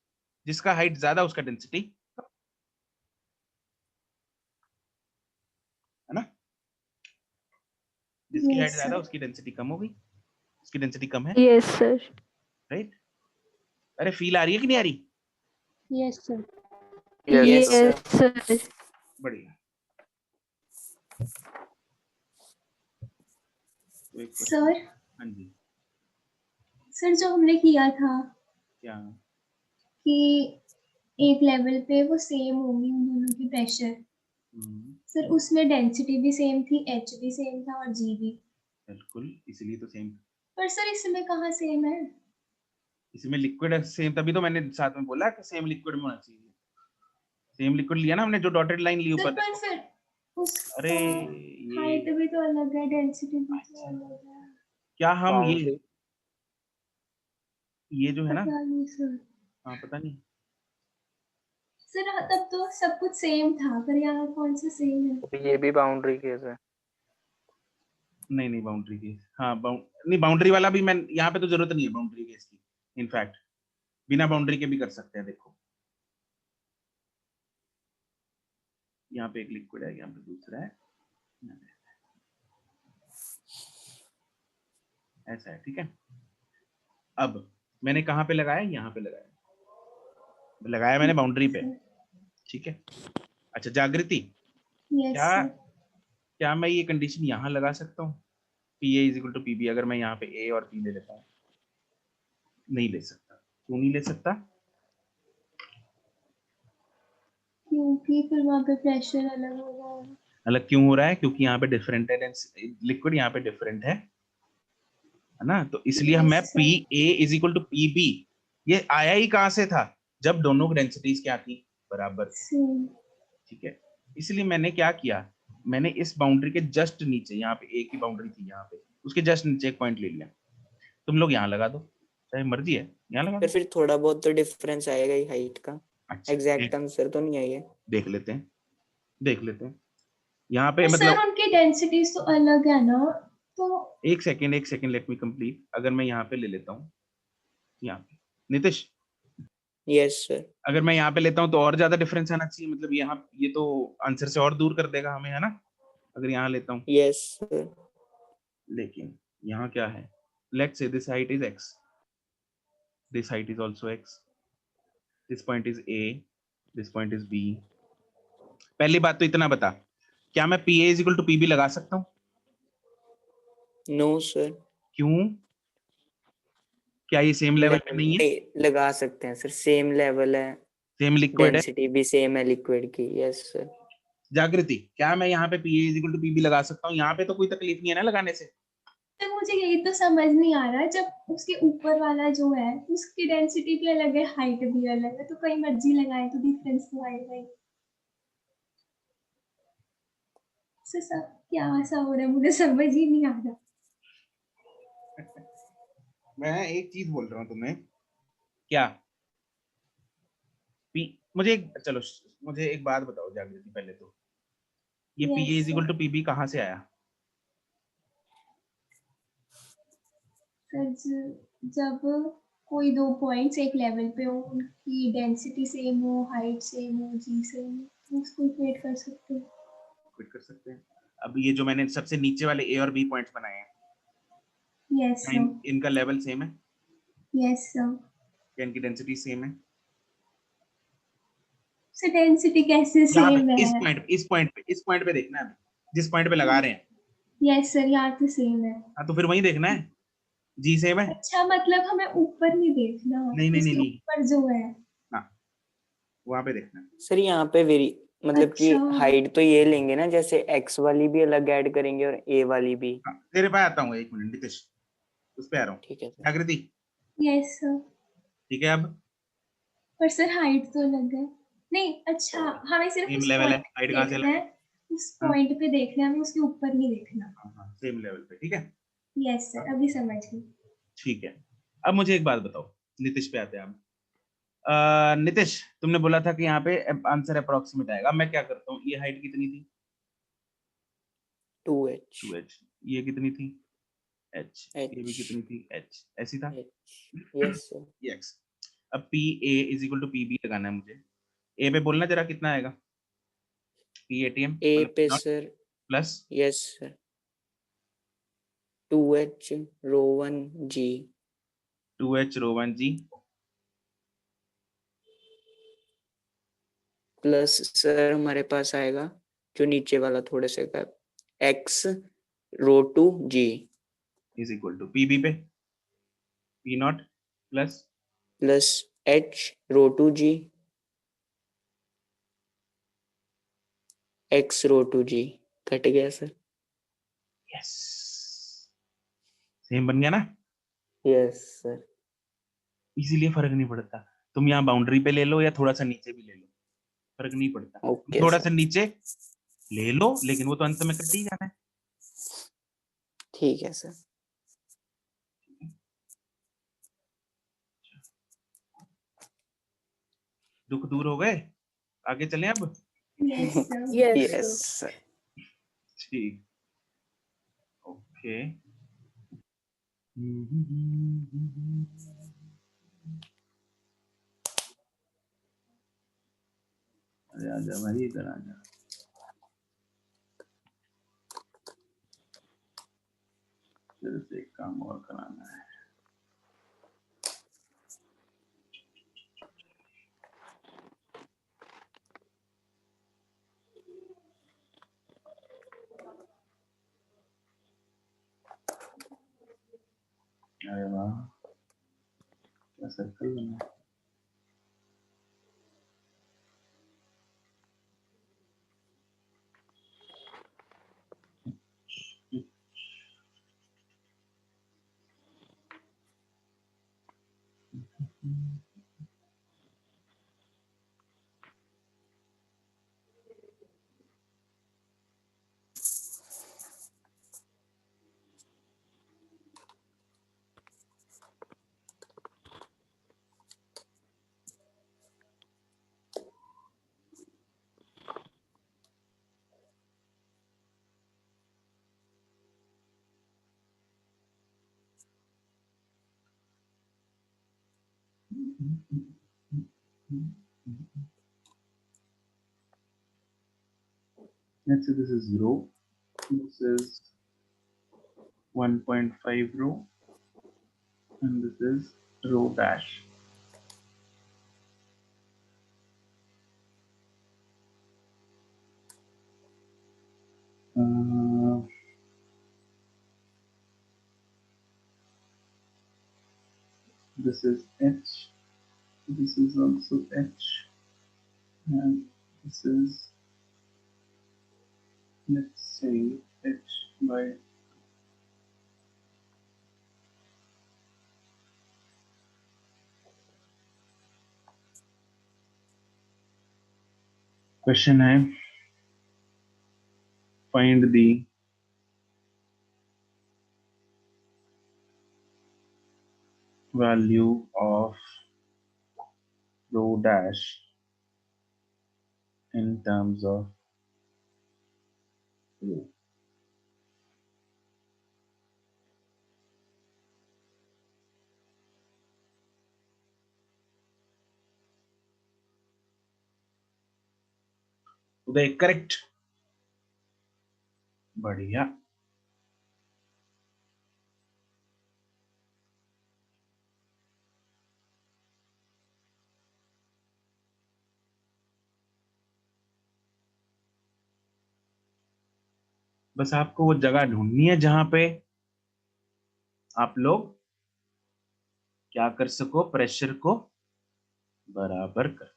जिसका हाइट ज्यादा उसका डेंसिटी, है ना। जिसकी हाइट यस ज्यादा सर। उसकी डेंसिटी कम हो गई, उसकी डेंसिटी कम है, Yes, sir. राइट। अरे फील आ रही है कि नहीं आ रही? Yes sir. Yes, sir. Yes, sir. बढ़िया। तो एक question, सर, हाँ जी, सर जो हमने किया था क्या? कि एक लेवल पे वो सेम होंगी उन दोनों की प्रेशर, सर उसमें डेंसिटी भी सेम थी, एच भी सेम था और जी भी। बिल्कुल, इसलिए तो सेम। पर सर इसमें कहाँ सेम है? इसमें लिक्विड सेम, तभी तो मैंने साथ में बोला कि सेम लिक्विड में होना चाहिए। सेम लिक्विड लिया ना हमने, जो डॉटेड लाइन ली सर ऊपर पर देखो। फिर अरे उसका हाइट भी तो अलग है, डेंसिटी भी तो अलग है। क्या हम बाउंड्री ये जो है ना, पता नहीं सर। हाँ पता नहीं, सर हाँ, तब तो सब कुछ सेम था, पर यहाँ कौन सा सेम है? ये भी बाउंड्री केस है। नहीं नहीं बाउंड्री केस, हाँ नहीं बाउंड्री वाला भी मैं यहाँ पे तो जरूरत नहीं है बाउंड्री केस की, इनफैक्ट बिना बाउंड्री के भी कर सकते हैं। देखो यहाँ पे एक लिक्विड है, यहाँ पे दूसरा है, ऐसा है, ठीक है। अब मैंने कहाँ पे लगाया, यहाँ पे लगाया मैंने बाउंड्री पे, ठीक है। अच्छा जागृति, यस क्या सर। क्या मैं ये कंडीशन यहाँ लगा सकता हूँ, P A is equal to P B, अगर मैं यहाँ पे ए और पी ले लेता हूँ? नहीं ले सकता। क्यों नहीं ले सकता? क्योंकि फिर वहाँ पे प्रेशर अलग होगा। अलग क्यों हो रहा है? क्योंकि यहाँ पे डिफरेंट है, लिक्विड यहाँ पे डिफरेंट है ना, तो इसलिए मैं Yes, P sir. A is equal to P B, ये आया ही कहाँ से था, जब दोनों डेंसिटीज क्या थी, बराबर थी, Same. ठीक है। इसलिए मैंने क्या किया, मैंने इस बाउंड्री के जस्ट नीचे, यहाँ पे ए की बाउंड्री थी यहाँ पे, उसके जस्ट नीचे एक पॉइंट ले लिया। तुम लोग यहाँ लगा दो, चाहे मर्जी है, यहाँ लगा पर दो। फिर थोड़ा बहुत तो डिफरेंस आएगा ही हाइट का। अच्छा एग्जैक्ट आंसर तो नहीं आई है। देख लेते हैं, देख लेते हैं यहाँ पे, पर सर मतलब उनकी डेंसिटीज तो अलग है ना, तो एक सेकेंड लेट मी कंप्लीट। अगर मैं यहाँ पे ले लेता हूँ, यहाँ पे नीतीश, यस सर। अगर मैं यहाँ पे लेता हूँ तो और ज्यादा डिफरेंस आना चाहिए, मतलब यहाँ ये तो आंसर से और दूर कर देगा हमें, है ना, अगर यहाँ लेता हूँ। Yes sir. लेकिन यहाँ क्या है, let's say this height is x, this height is also x, this point is a, this point is b। पहली बात तो इतना बता, क्या मैं P A is equal to P B लगा सकता हूँ? No sir. क्यों? क्या ये सेम लेवल पे नहीं है? लगा सकते हैं सर, सेम लेवल है, सेम लिक्विड है। डेंसिटी भी सेम है लिक्विड की। Yes sir. जागृति, क्या मैं यहाँ पे P A is equal to P B लगा सकता हूँ? यहाँ पे तो कोई तकलीफ नहीं है ना लगाने से। तो मुझे यही तो समझ नहीं आ रहा, जब उसके ऊपर वाला जो है उसकी डेंसिटी भी अलग है, हाइट भी अलग है, तो कहीं मर्जी लगाए तो डिफरेंस तो आएगा ही। सर सब क्या ऐसा हो रहा है, मुझे समझ ही नहीं आ रहा। मैं एक चीज बोल रहा हूँ तुम्हें, क्या पी, चलो मुझे एक बात बताओ जागृति, पहले तो ये P A Yes, is equal sir. To P B कहाँ से आया? सर जब कोई दो पॉइंट्स एक लेवल पे हो, उनकी डेंसिटी सेम हो, हाइट सेम हो, जी सेम हो, तो उसको इक्वेट कर सकते हैं। क्विट कर सकते हैं। अब ये जो मैंने सबसे नीचे वाले ए और बी पॉइंट्स बनाए हैं, यस क्या सर। इनका लेवल सेम है? Yes sir. क्या इनकी डेंसिटी सेम है? सर डेंसिटी कैसे यहाँ सेम पे है? इस पॉइंट पे देखना है, जिस पॉइंट पे लगा रहे हैं। यस सर, यहाँ तो सेम है। हाँ तो फिर वही देखना है, जी सेम है। अच्छा मतलब हमें ऊपर नहीं देखना, उसके नहीं ऊपर जो है। हाँ वहां पे देखना है। सर यहाँ पे मतलब कि अच्छा। हाइट तो ये लेंगे ना, जैसे एक्स वाली भी अलग ऐड करेंगे और ए वाली भी। हाँ, तेरे पास आता हूँ, एक मिनट नीतीश, उस पे आ रहा हूँ। ठीक है सर। जागृति, यस सर। ठीक है, अब पर सर हाइट तो अलग है। नहीं अच्छा, हमें सिर्फ सेम उस लेवल है, पॉइंट पे हाइट कहाँ से देखना अलग है, है? उस हाँ पॉइंट पे देखना है, हमें उसके ऊपर नहीं देखना। हाँ सेम लेवल पे, ठीक है। यस सर, अभी समझ गई। ठीक है, अब मुझे एक बात बताओ, नीतीश पे आते हैं हम। नीतीश, तुमने बोला था कि यहाँ पे आंसर अप्रोक्सीमेट आएगा, मैं क्या करता हूँ, ये हाइट कितनी थी? 2h। 2h। ये कितनी थी? h। ये भी h। कितनी थी? h। ऐसी था यस सर। ये x। अब P A is equal to P B लगाना है मुझे। ए पे बोलना जरा कितना आएगा, पी एटीएम ए पे मतलब sir. Plus yes sir, 2h रो 1 g 2h रो 1 g प्लस सर हमारे पास आएगा जो नीचे वाला थोड़े से का x rho 2 g is equal to P B पे P not plus plus h rho 2 g x rho 2 g। कट गया सर। यस, सेम बन गया ना, यस सर। इसीलिए फर्क नहीं पड़ता, तुम यहाँ बाउंड्री पे ले लो या थोड़ा सा नीचे भी ले लो, फर्क नहीं पड़ता। ओके थोड़ा सर, सा नीचे ले लो, लेकिन वो तो अंत में कट ही जाना है। ठीक है सर। दुख दूर हो गए, आगे चलें अब। Yes, sir. Yes, yes sir. Sir. ठीक, ओके। अरे आजा भाई, इधर आजा। फिर से एक काम और कराना है। अरे वाह, क्या सर्कल बना है। Let's say this is row, this is 1.5 row, and this is row dash. This is H, this is also H, and this is, let's say, H by question है, find the value of row dash in terms of row. Uday correct, बढ़िया। बस आपको वो जगह ढूंढनी है जहां पे आप लोग क्या कर सको, प्रेशर को बराबर कर।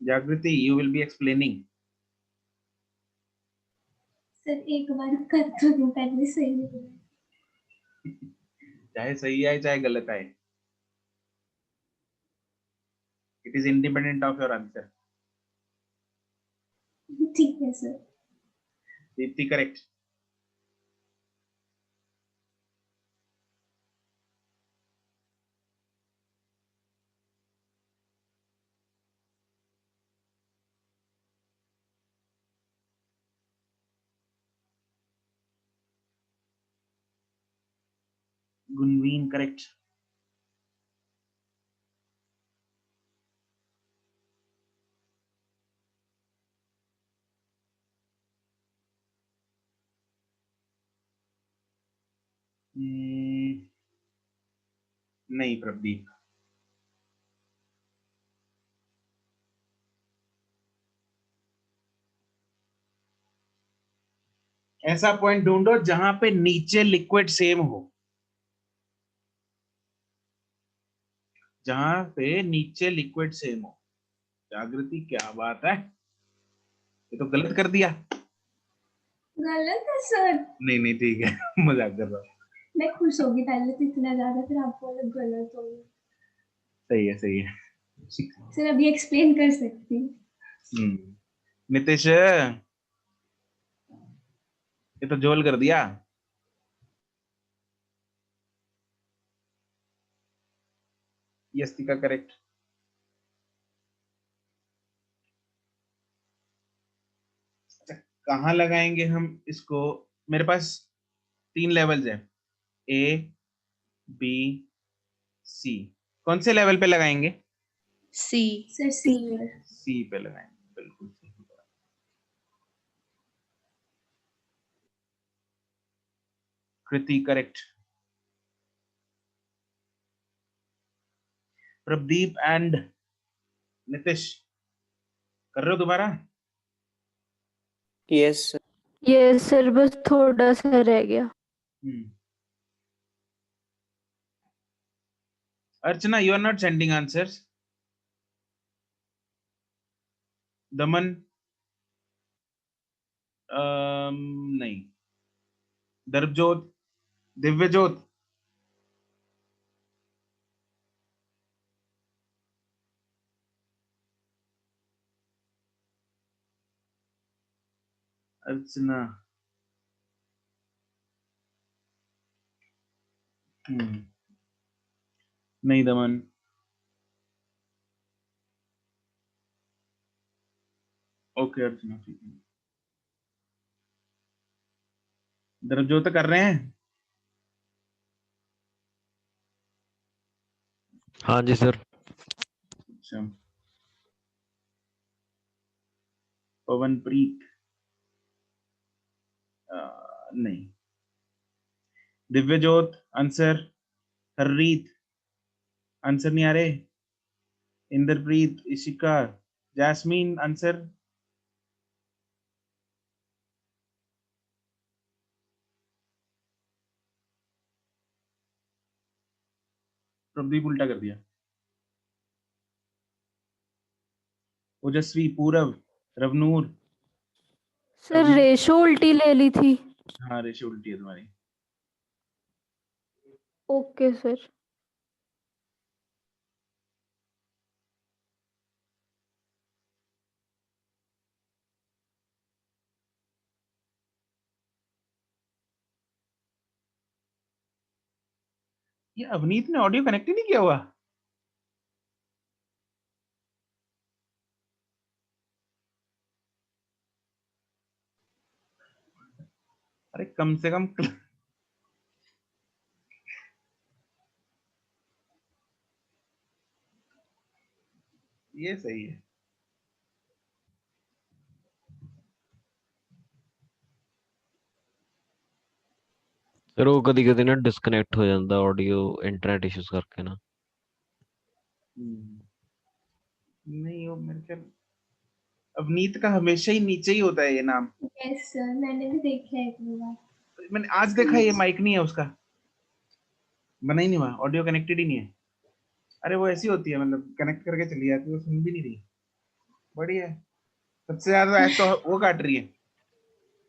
जागृति, you will be explaining. Sir एक बार कर तो दूं, पहले सही नहीं हुआ। चाहे सही आए चाहे गलत आए, it is independent of your answer. ठीक है सर। दीप्ति करेक्ट। गुनवीन करेक्ट। नहीं प्रदीप, ऐसा पॉइंट ढूंढो जहां पे नीचे लिक्विड सेम हो, जहां पे नीचे लिक्विड सेम हो। जागृति क्या बात है, ये तो गलत कर दिया। गलत है सर। नहीं नहीं ठीक है मजाक कर रहा हूँ। मैं खुश होगी पहले तो इतना ज्यादा, फिर आपको अलग गलत हो गया। सही है सही है। सर अभी एक्सप्लेन कर सकती हूँ। नितिश ये तो जोल कर दिया। यस्तिका करेक्ट। कहाँ लगाएंगे हम इसको? मेरे पास 3 लेवल्स हैं, ए बी सी। कौन से लेवल पे लगाएंगे? सी। सर सी पर। सी पे लगाएंगे, बिल्कुल सही। कृति करेक्ट। प्रदीप एंड नितिश कर रहे हो दोबारा? यस यस सर, बस थोड़ा सा रह गया। Archana, you are not sending answers. Daman नहीं। दर्पजोत, दिव्यजोत, अर्चना। नहीं दमन। ओके अर्चना ठीक है। दर्पजोत कर रहे हैं। हाँ जी सर। अच्छा, पवनप्रीत नहीं। दिव्यजोत आंसर। हररीत आंसर नहीं आ रहे। Indrapreet, Ishika, Jasmine answer. प्रदीप उल्टा कर दिया। ओजस्वी, पूरब, रवनूर। सर अभी रेशो उल्टी ले ली थी। हाँ रेशो उल्टी है तुम्हारी। Okay sir. ये अवनीत ने ऑडियो कनेक्ट ही नहीं किया हुआ। अरे कम से कम ये सही है। ਸਰ ਉਹ ਕਦੀ ਕਦੀ ਨਾ ਡਿਸਕਨੈਕਟ ਹੋ ਜਾਂਦਾ ਆਡੀਓ ਇੰਟਰਨੈਟ ਇਸ਼ੂਜ਼ ਕਰਕੇ ਨਾ। नहीं वो मेरे ख्याल अवनीत का हमेशा ही नीचे ही होता है ये नाम। यस सर, मैंने भी देखा है एक दो बार। मैंने आज देखा ये माइक नहीं है उसका, बना ही नहीं हुआ, ऑडियो कनेक्टेड ही नहीं है। अरे वो ऐसी होती है, मतलब कनेक्ट करके चली जाती है, वो सुन भी नहीं रही। बढ़िया है। सबसे ज्यादा ऐड तो वो काट रही है।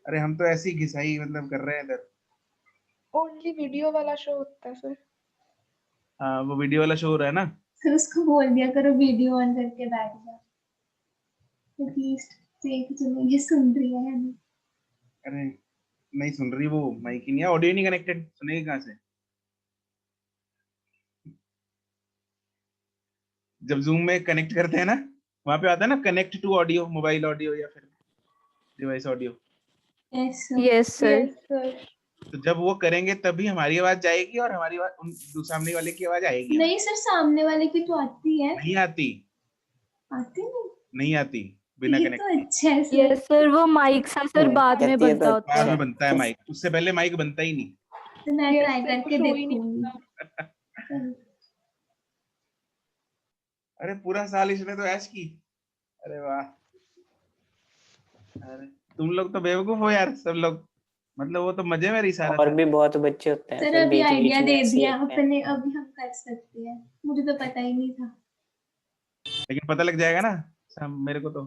अरे हम तो ऐसी घिसाई मतलब कर रहे हैं इधर। ओनली वीडियो वाला शो होता है सर। हाँ वो वीडियो वाला शो हो रहा है ना। फिर उसको बोल दिया करो वीडियो ऑन करके बैठ जा, एटलीस्ट देख तो नहीं ये सुन रही है या नहीं। अरे नहीं सुन रही, वो माइक ही नहीं है, ऑडियो नहीं कनेक्टेड, सुनेगी कहाँ से? जब जूम में कनेक्ट करते हैं ना, वहां पे आता है ना connect to audio, mobile audio या फिर device audio. Yes sir. Yes sir. तो जब वो करेंगे तभी हमारी आवाज जाएगी और हमारी आवाज उन सामने वाले की आवाज आएगी। नहीं सर, सामने वाले की तो आती है। नहीं आती। आती नहीं। नहीं आती बिना ये कनेक्ट। तो अच्छा है सर। यस सर, वो माइक सा सर बाद में कहती है बनता तो होता बाद है। में बनता है माइक, उससे पहले माइक बनता ही नहीं। तो मैं Yes, ट्राई sir, करके कुछ हो ही नहीं देखूंगी। चलो। अरे पूरा साल इसने तो ऐश की। अरे वाह। अरे तुम लोग तो बेवकूफ हो यार सब लोग। मतलब वो तो मजे में रही सारा और था। भी बहुत बच्चे होते हैं सर फिर अभी बीच बीच आइडिया में दे ऐसे दिया लगते हैं। अपने, अभी हम कर सकते हैं, मुझे तो पता ही नहीं था। लेकिन पता लग जाएगा ना मेरे को तो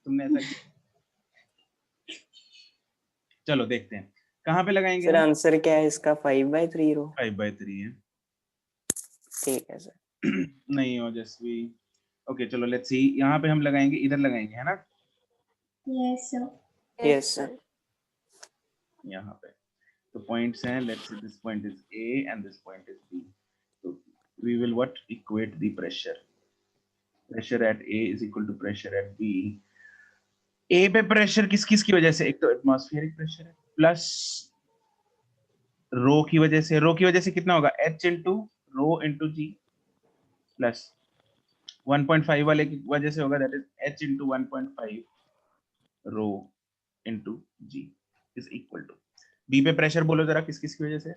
तुमने ऐसा किया। चलो देखते हैं कहाँ पे लगाएंगे सर हम। आंसर क्या है इसका? 5/3 रो। 5/3 है। ठीक है सर। नहीं ओजस्वी। ओके चलो लेट्स सी, यहाँ पे हम लगाएंगे, इधर लगाएंगे है ना, यस सर। Yes sir. यहाँ पे तो पॉइंट्स हैं, let's see this point is A and this point is B, तो we will what equate the pressure at A is equal to pressure at B। A पे pressure किस किस की वजह से, एक तो एटमॉस्फेरिक प्रेशर है प्लस रो की वजह से, रो की वजह से कितना होगा H into rho into G plus 1.5 वाले की वजह से होगा that is H into 1.5 rho into G is equal to. B पे प्रेशर बोलो जरा किस किस की वजह से।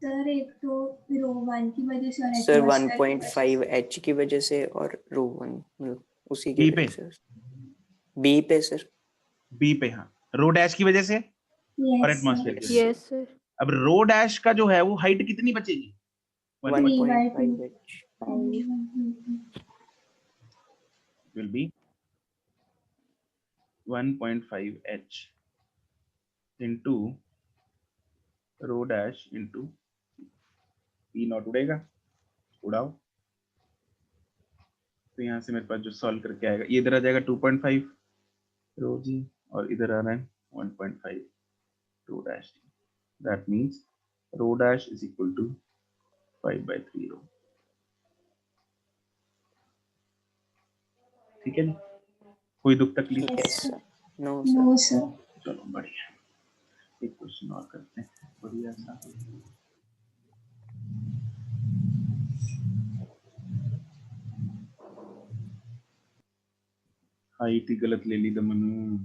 सर एक तो रो 1 की वजह से और सर एटमॉस्फेयर की वजह से। 1.5 H की वजह से और रो 1 मतलब उसी की B पे, वजह से। बी पे सर। B पे हाँ, रो डैश की वजह से और यस एटमॉस्फेयर सर। की वजह से। Yes sir. अब रो डैश का जो है वो हाइट कितनी बचेगी 1.5 H will be 1.5 H into rho dash into E not उड़ेगा, उड़ाओ, तो यहाँ से मेरे पास जो सॉल्व करके आएगा ये इधर आ जाएगा 2.5 रो जी और इधर आ रहा है 1.5 rho dash, that means rho dash is equal to 5/3 rho. ठीक है जी, कोई दुख तकलीफ? Yes sir. No sir. No sir. चलो बढ़िया, एक क्वेश्चन और करते हैं बढ़िया सा। हाइट ही गलत ले ली दमनू।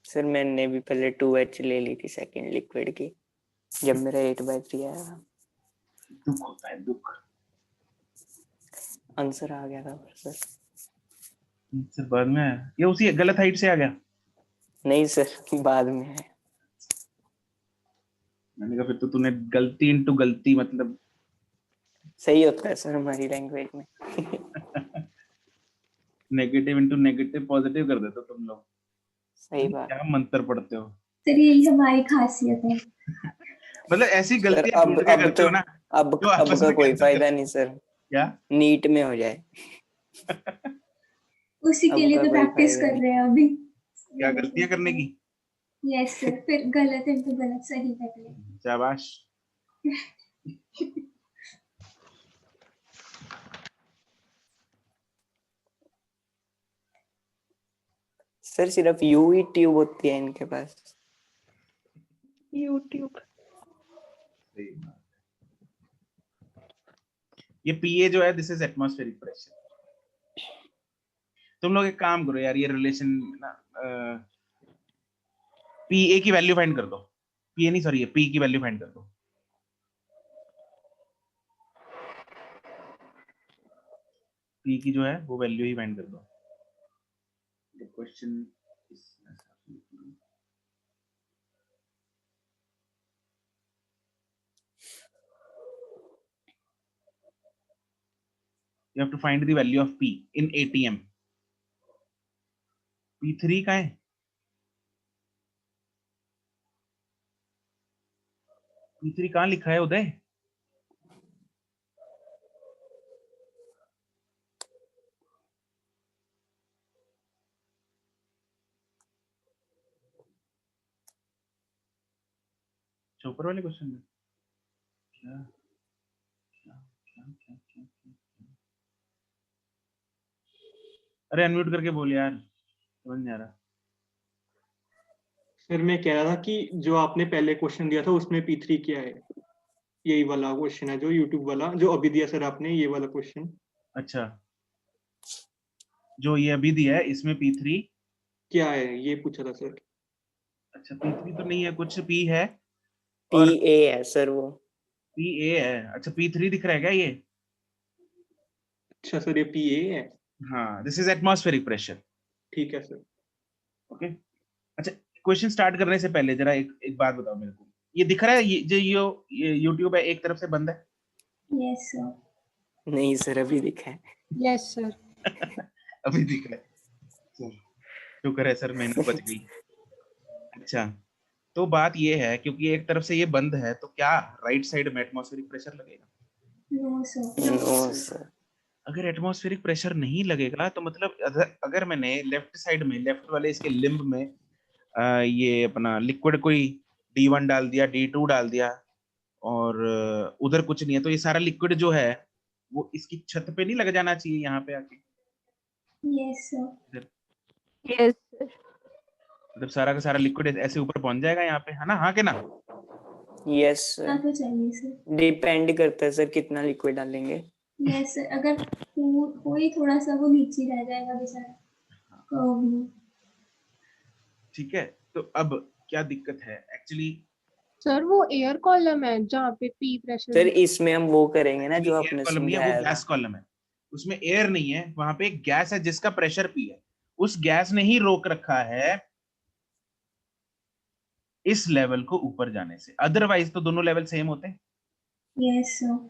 सर मैंने भी पहले 2H ले ली थी सेकंड लिक्विड की, जब मेरा 8/3 आया दुख होता है दुख। आंसर आ गया था सर। सर बाद में आया, ये उसी गलत हाइट से आ गया। नहीं सर बाद में है। मैंने कहा फिर तो तूने गलती इनटू गलती मतलब सही होता है सर हमारी लैंग्वेज में। नेगेटिव इनटू नेगेटिव पॉजिटिव कर देते हो तुम लोग। सही बात। क्या मंत्र पढ़ते हो। सर यही हमारी खासियत है। मतलब ऐसी सर गलतियां ढूंढ के करते हो ना अब जो आपस का में कोई cancel फायदा कर- नहीं सर। क्या नीट में हो जाए। उसी के अब लिए का तो कोई प्रैक्टिस फायदा कर नहीं। रहे हैं अभी। क्या गलतियां करने की। यस सर, फिर गलत है तो गलत सही कर ले। शाबाश। सर सिर्फ यू ही ट्यूब होती है इनके पास। यूट्यूब। सही बात है। ये पीए जो है दिस इज एटमॉस्फेरिक प्रेशर। तुम लोग एक काम करो यार, ये रिलेशन ना पीए की वैल्यू फाइंड कर दो। पीए नहीं सॉरी, ये पी की वैल्यू फाइंड कर दो। पी की जो है वो वैल्यू ही फाइंड कर दो। Question you have to find the value of P in ATM। P3 का है, P3 कहाँ लिखा है उदय। ऊपर वाले क्वेश्चन में क्या क्या क्या क्या क्या क्या अरे अनम्यूट करके बोल यार, समझ नहीं आ रहा। सर मैं कह रहा था कि जो आपने पहले क्वेश्चन दिया था उसमें P3 क्या है, यही वाला क्वेश्चन है जो यूट्यूब वाला जो अभी दिया सर आपने, ये वाला क्वेश्चन। अच्छा जो ये अभी दिया है इसमें P3 क्या है ये पूछा था सर। अच्छा P3 तो नहीं है, कुछ P है पी और ए है सर वो। PA है। अच्छा P3 दिख रहा है क्या ये। अच्छा सर ये PA है। हाँ दिस इज एटमॉस्फेरिक प्रेशर। ठीक है सर। ओके अच्छा, क्वेश्चन स्टार्ट करने से पहले जरा एक बात बताओ मेरे को, ये दिख रहा है ये जो ये YouTube है एक तरफ से बंद है? Yes sir. नहीं सर, अभी दिखा है। Yes sir. अभी दिख रहा है, चलो, शुक्र है सर, मेहनत बच गई। अच्छा, तो बात ये है क्योंकि एक तरफ से ये बंद है, तो क्या राइट साइड में एटमॉस्फेरिक प्रेशर लगेगा? No sir. No sir. अगर एटमॉस्फेरिक प्रेशर नहीं लगेगा तो मतलब अगर मैंने लेफ्ट साइड में, लेफ्ट वाले इसके लिम्ब में ये अपना लिक्विड कोई D1 डाल दिया, D2 डाल दिया, और उधर कुछ नहीं है, तो ये सारा लिक्विड जो है वो इसकी छत पे नहीं लग जाना चाहिए यहाँ पे आके? Yes sir. इधर यस सर। मतलब सारा का सारा लिक्विड ऐसे ऊपर पहुंच जाएगा यहाँ पे, है ना? हाँ के ना? यस सर, आना चाहिए सर। डिपेंड करता है सर कितना लिक्विड डालेंगे। यस सर, अगर कोई थोड़ा सा वो नीचे रह जाएगा बेचारा कर्व में। ठीक है, तो अब क्या दिक्कत है एक्चुअली? सर वो एयर कॉलम है जहाँ पे पी प्रेशर सर इसमें हम वो करेंगे ना जो एयर आपने कॉलम नहीं है, वो समझाया गैस था। कॉलम है, उसमें एयर नहीं है, वहां पे एक गैस है जिसका प्रेशर P है, उस गैस ने ही रोक रखा है इस लेवल को ऊपर जाने से, अदरवाइज तो दोनों लेवल सेम होते हैं। Yes sir.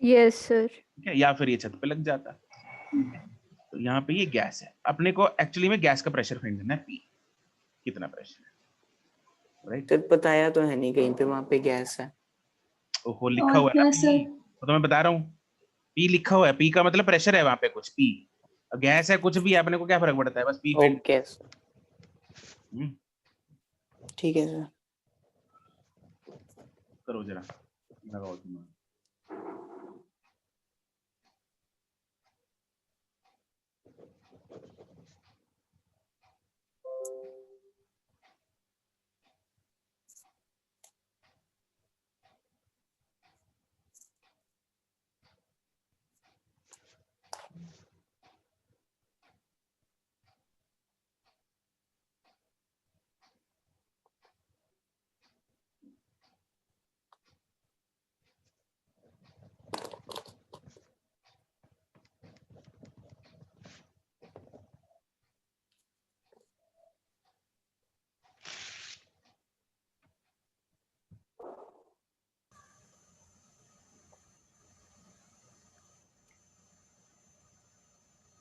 Yes sir. ठीक है, या फिर ये छत पे लग जाता। ठीक है, तो यहाँ पे ये गैस है, अपने को एक्चुअली में गैस का प्रेशर फाइंड करना है, P कितना प्रेशर है, राइट? सर बताया तो है नहीं कहीं पे वहां पे गैस है। ओहो, लिखा और हुआ है ना क्या P, सर? तो मैं बता रहा हूँ P लिखा हुआ है, P का मतलब प्रेशर है वहां पे कुछ, P गैस है कुछ भी, अपने को क्या फर्क पड़ता है, बस P फाइंड। ओके सर, ठीक है सर। करो जरा, लगाओ दिमाग।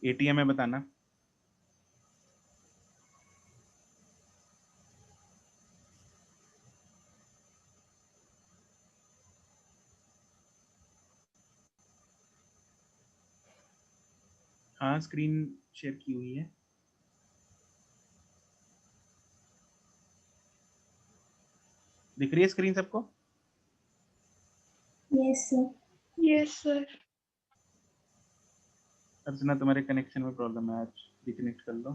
ATM है बताना। हाँ, स्क्रीन शेयर की हुई है। दिख रही है स्क्रीन सबको? Yes sir. Yes sir. Archana, तुम्हारे कनेक्शन में प्रॉब्लम है, आज रिकनेक्ट कर लो।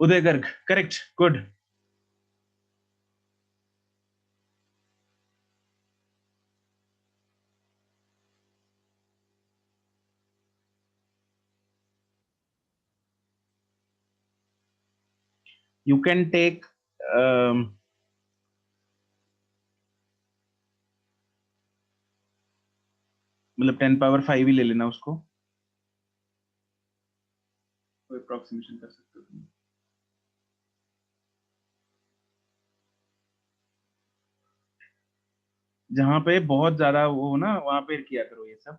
Uday Garg, correct, good. You can take मतलब 10⁵ ही ले लेना उसको, कोई अप्रोक्सीमेशन कर सकते हो तुम। जहां पे बहुत ज्यादा वो हो ना, वहां पे किया करो ये सब,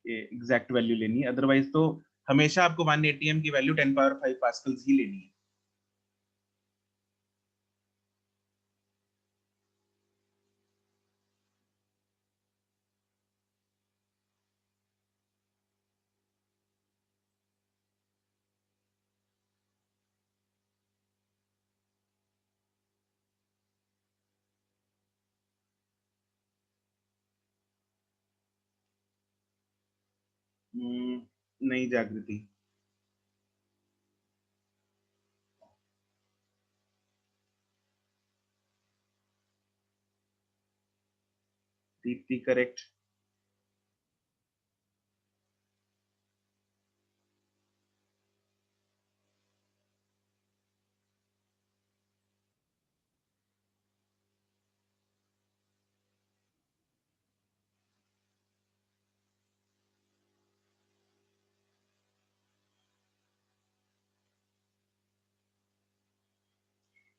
ये एग्जैक्ट वैल्यू लेनी है, अदरवाइज तो हमेशा आपको 1 ATM की वैल्यू 10⁵ पास्कल्स ही लेनी है। नहीं जागृति, दीप्ति करेक्ट,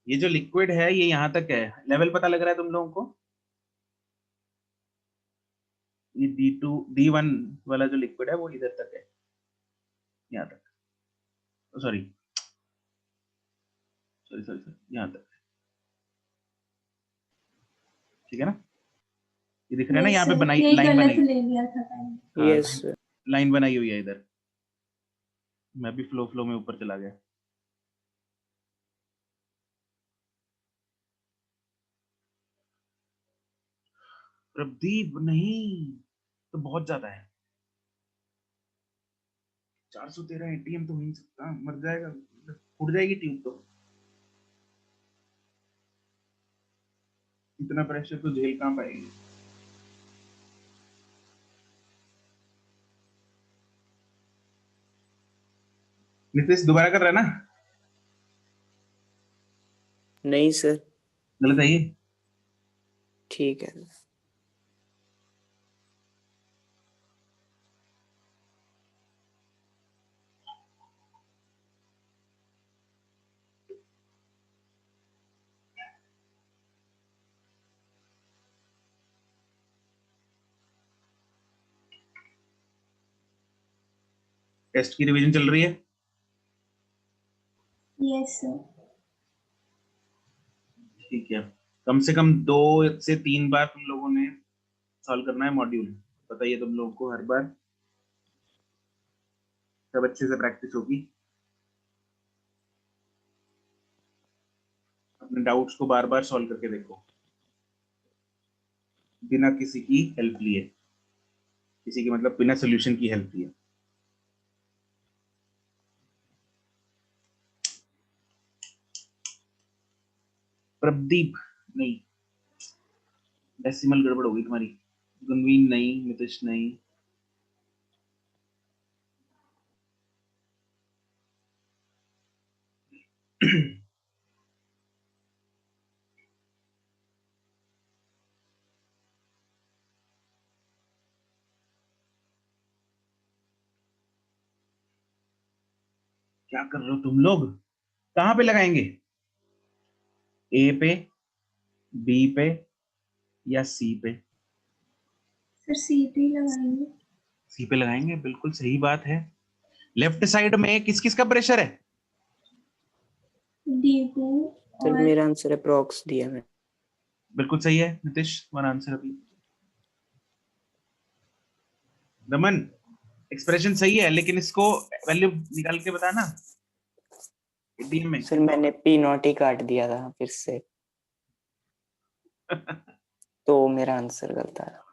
ये जो लिक्विड है ये यहाँ तक है, लेवल पता लग रहा है तुम लोगों को? ये D2 D1 वाला जो लिक्विड है वो इधर तक है, यहाँ तक, सॉरी सॉरी सॉरी सॉरी, यहाँ तक, ठीक है ना? ये दिख रहा है ना, Yes, यहाँ पे sir. बनाई ये लाइन गलत बनाई, ले लिया था मैंने। हाँ, यस सर। लाइन बनाई हुई है इधर, मैं भी फ्लो में ऊपर चला गया। प्रदीप नहीं, तो बहुत ज्यादा है, 413 एटीएम तो हो नहीं सकता, मर जाएगा, फूट जाएगी ट्यूब तो। इतना प्रेशर तो झेल कहाँ पाएगी। नितेश दोबारा कर रहा है ना? नहीं सर। गलत है ये? ठीक है। टेस्ट की रिवीजन चल रही है? Yes, sir. ठीक है, कम से कम 2 से 3 बार तुम लोगों ने सॉल्व करना है मॉड्यूल, बताइए तुम लोगों को हर बार, सब अच्छे से प्रैक्टिस होगी। अपने डाउट्स को बार बार सॉल्व करके देखो, बिना किसी की हेल्प लिए, किसी की मतलब बिना सोल्यूशन की हेल्प लिए। प्रदीप नहीं, डेसिमल गड़बड़ होगी तुम्हारी। गुनवीन नहीं, नितिश नहीं, क्या कर रहे हो तुम लोग? कहां पे लगाएंगे? ए पे, बी पे या सी पे? सर सी पे ही लगाएंगे। सी पे लगाएंगे, बिल्कुल सही बात है। लेफ्ट साइड में किस किस का प्रेशर है? D2 सर और मेरा आंसर अप्रॉक्स दिया मैं। बिल्कुल सही है नितिश, तुम्हारा आंसर अभी। रमन, एक्सप्रेशन सही है लेकिन इसको वैल्यू निकाल के बता ना एटीएम में। सर मैंने P0 ही काट दिया था फिर से, तो मेरा आंसर गलत आया।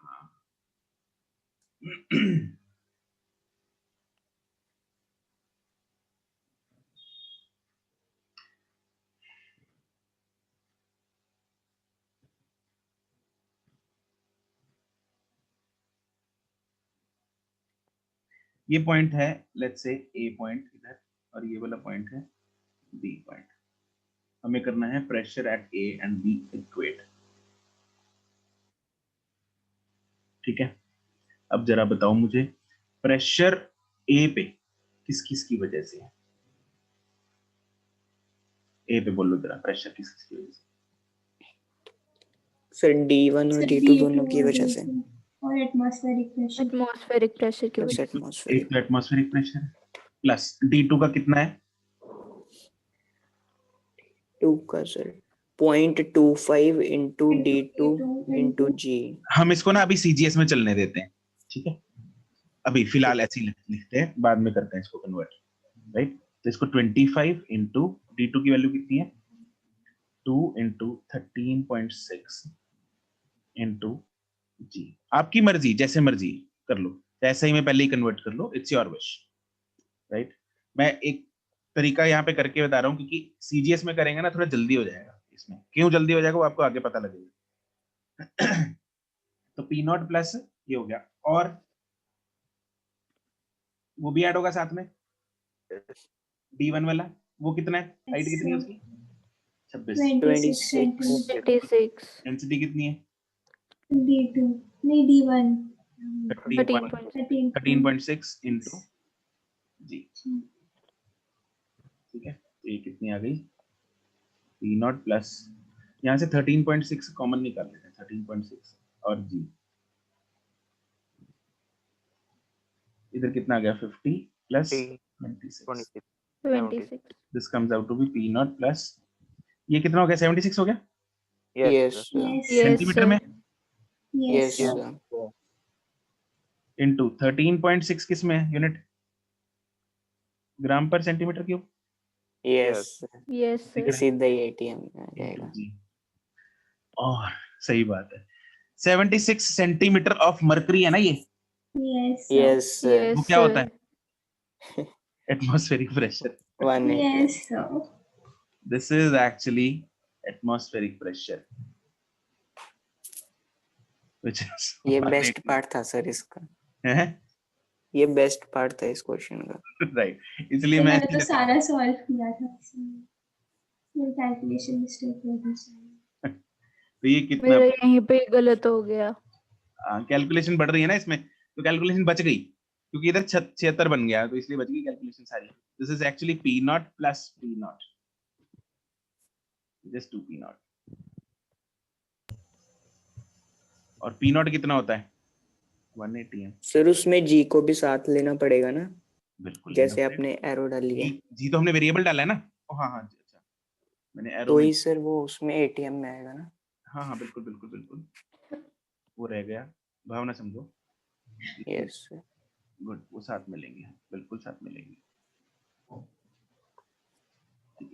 ये पॉइंट है, लेट्स से ए पॉइंट इधर, और ये वाला पॉइंट है बी पॉइंट। हमें करना है pressure at A and B equate, ठीक है? अब जरा बताओ मुझे, प्रेशर ए पे किस किस की वजह से है? ए पे बोलो जरा, प्रेशर किस किस की वजह से? सर D1 और सर D2 D2 दोनों की और वजह से। D2 और एटमॉस्फेरिक प्रेशर। एटमॉस्फेरिक प्रेशर की बस वजह एटमॉस्फेरिक। एक तो एटमॉस्फेरिक प्रेशर प्लस D2 का कितना है? 2 का sir 0.25 into D2 into G। हम इसको ना अभी सीजीएस में चलने देते हैं, ठीक है? अभी फिलहाल ऐसे ही लिखते हैं, बाद में करते हैं इसको कन्वर्ट, राइट? तो इसको 25 इंटू D2 की वैल्यू कितनी है? 2 इंटू 13.6 इंटू जी। आपकी मर्जी, जैसे मर्जी कर लो, ऐसा ही मैं पहले ही कन्वर्ट कर लो, इट्स योर विश, राइट? मैं एक तरीका यहाँ पे करके बता रहा हूँ क्योंकि सीजीएस में करेंगे ना थोड़ा जल्दी हो जाएगा। इसमें क्यों जल्दी हो जाएगा वो आपको आगे पता लगेगा। तो P0 प्लस ये हो गया, और वो भी ऐड होगा साथ में, D1 वाला, वो कितना है? हाइट कितनी है उसकी? 26। 26 सेंटीमीटर। 26 डेंसिटी कितनी है? D2 नहीं D1 13.6 इंटू जी, ठीक है? तो ये कितनी आ गई? P नॉट प्लस, यहाँ से 13.6 कॉमन निकाल लेते हैं, 13.6 और G, इधर कितना आ गया 50 plus 26, 26. This comes out to be P naught plus, ये कितना हो गया 76 हो गया Yes, sir. Yes. Yes, centimetre sir. में, Yes, Yes, sir. sir. Into 13.6 किस में यूनिट, ग्राम पर centimetre cube, Yes, sir. Yes, sir. ये सीधा ही ATM में आ जाएगा. जी, और सही बात है 76 सेंटीमीटर ऑफ मर्करी है ना ये, Yes, sir. Yes, sir. Yes, वो क्या होता sir. है atmospheric pressure, 180. Yes, sir. This is actually atmospheric pressure which is ये बेस्ट पार्ट था सर इसका. है ये बेस्ट पार्ट था इस क्वेश्चन का. राइट, इसलिए तो मैं मैंने तो सारा सॉल्व किया था, मेरी कैलकुलेशन मिस्टेक हो गई सारी। तो ये कितना मेरा यहीं पे गलत हो गया. कैलकुलेशन बढ़ रही है ना इसमें, तो कैलकुलेशन बच गई क्योंकि इधर 76 बन गया, तो इसलिए बच गई कैलकुलेशन सारी. This is actually P naught plus P not, just 2 P not, और P नॉट कितना होता है 180 है. सर उसमें G को भी साथ लेना पड़ेगा ना, बिल्कुल जैसे आपने एरो डाली है. जी तो हमने वेरिएबल डाला है ना. हाँ हाँ जी, अच्छा मैंने एरो तो में, ही सर वो उसमें ATM में आएगा ना. हाँ हाँ बिल्कुल बिल्कुल बिल्कुल, वो रह गया, भावना समझो. Yes, sir. गुड, वो साथ में लेंगे, बिल्कुल साथ में लेंगे.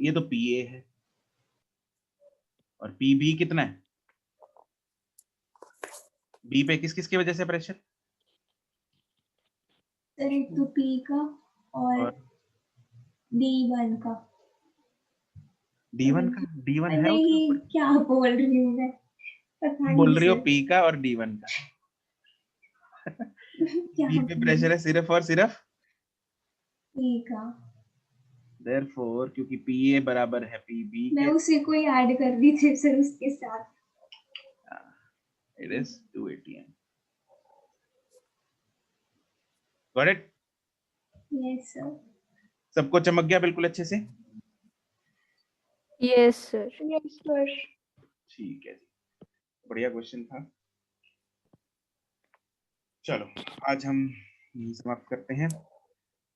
ये तो PA है, और PB कितना है, B पे किस किस की वजह से प्रेशर, सर एक तो P का और D1 का. D1 का, D1 है नहीं, उसके ऊपर, क्या बोल रही हूँ मैं, पता नहीं बोल रही हो सर. P का और D1 का. क्या B पे प्रेशर है सिर्फ और सिर्फ P का. therefore क्योंकि PA बराबर है PB मैं के, उसी को ही ऐड कर दी थी सर उसके साथ. it is 2 ATM. Got it? Yes, sir. सबको चमक गया बिल्कुल अच्छे से. Yes, sir. Yes, sir. ठीक है जी, बढ़िया क्वेश्चन था. चलो आज हम यही समाप्त करते हैं.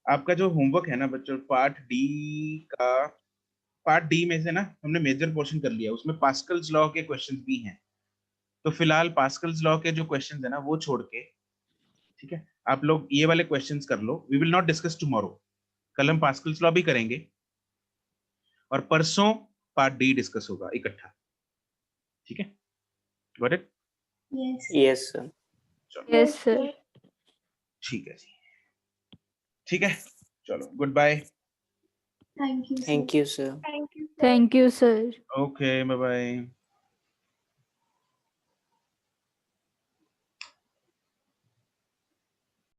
आपका जो होमवर्क है ना बच्चों, पार्ट डी में से ना हमने मेजर पोर्शन कर लिया, उसमें पास्कल्स लॉ के क्वेश्चंस भी हैं. तो फिलहाल पास्कल्स लॉ के जो क्वेश्चंस है ना वो छोड़ के, ठीक है, आप लोग ये वाले क्वेश्चंस कर लो. We will not discuss tomorrow, कल हम पास्कल्स लॉ भी करेंगे और परसों पार्ट डी डिस्कस होगा इकट्ठा. ठीक है, got it. Yes. Yes, sir. चलो Yes, sir. ठीक है जी, ठीक है, चलो good bye. Thank you, sir. Thank you, sir. Thank you. Thank you, sir. Okay bye bye.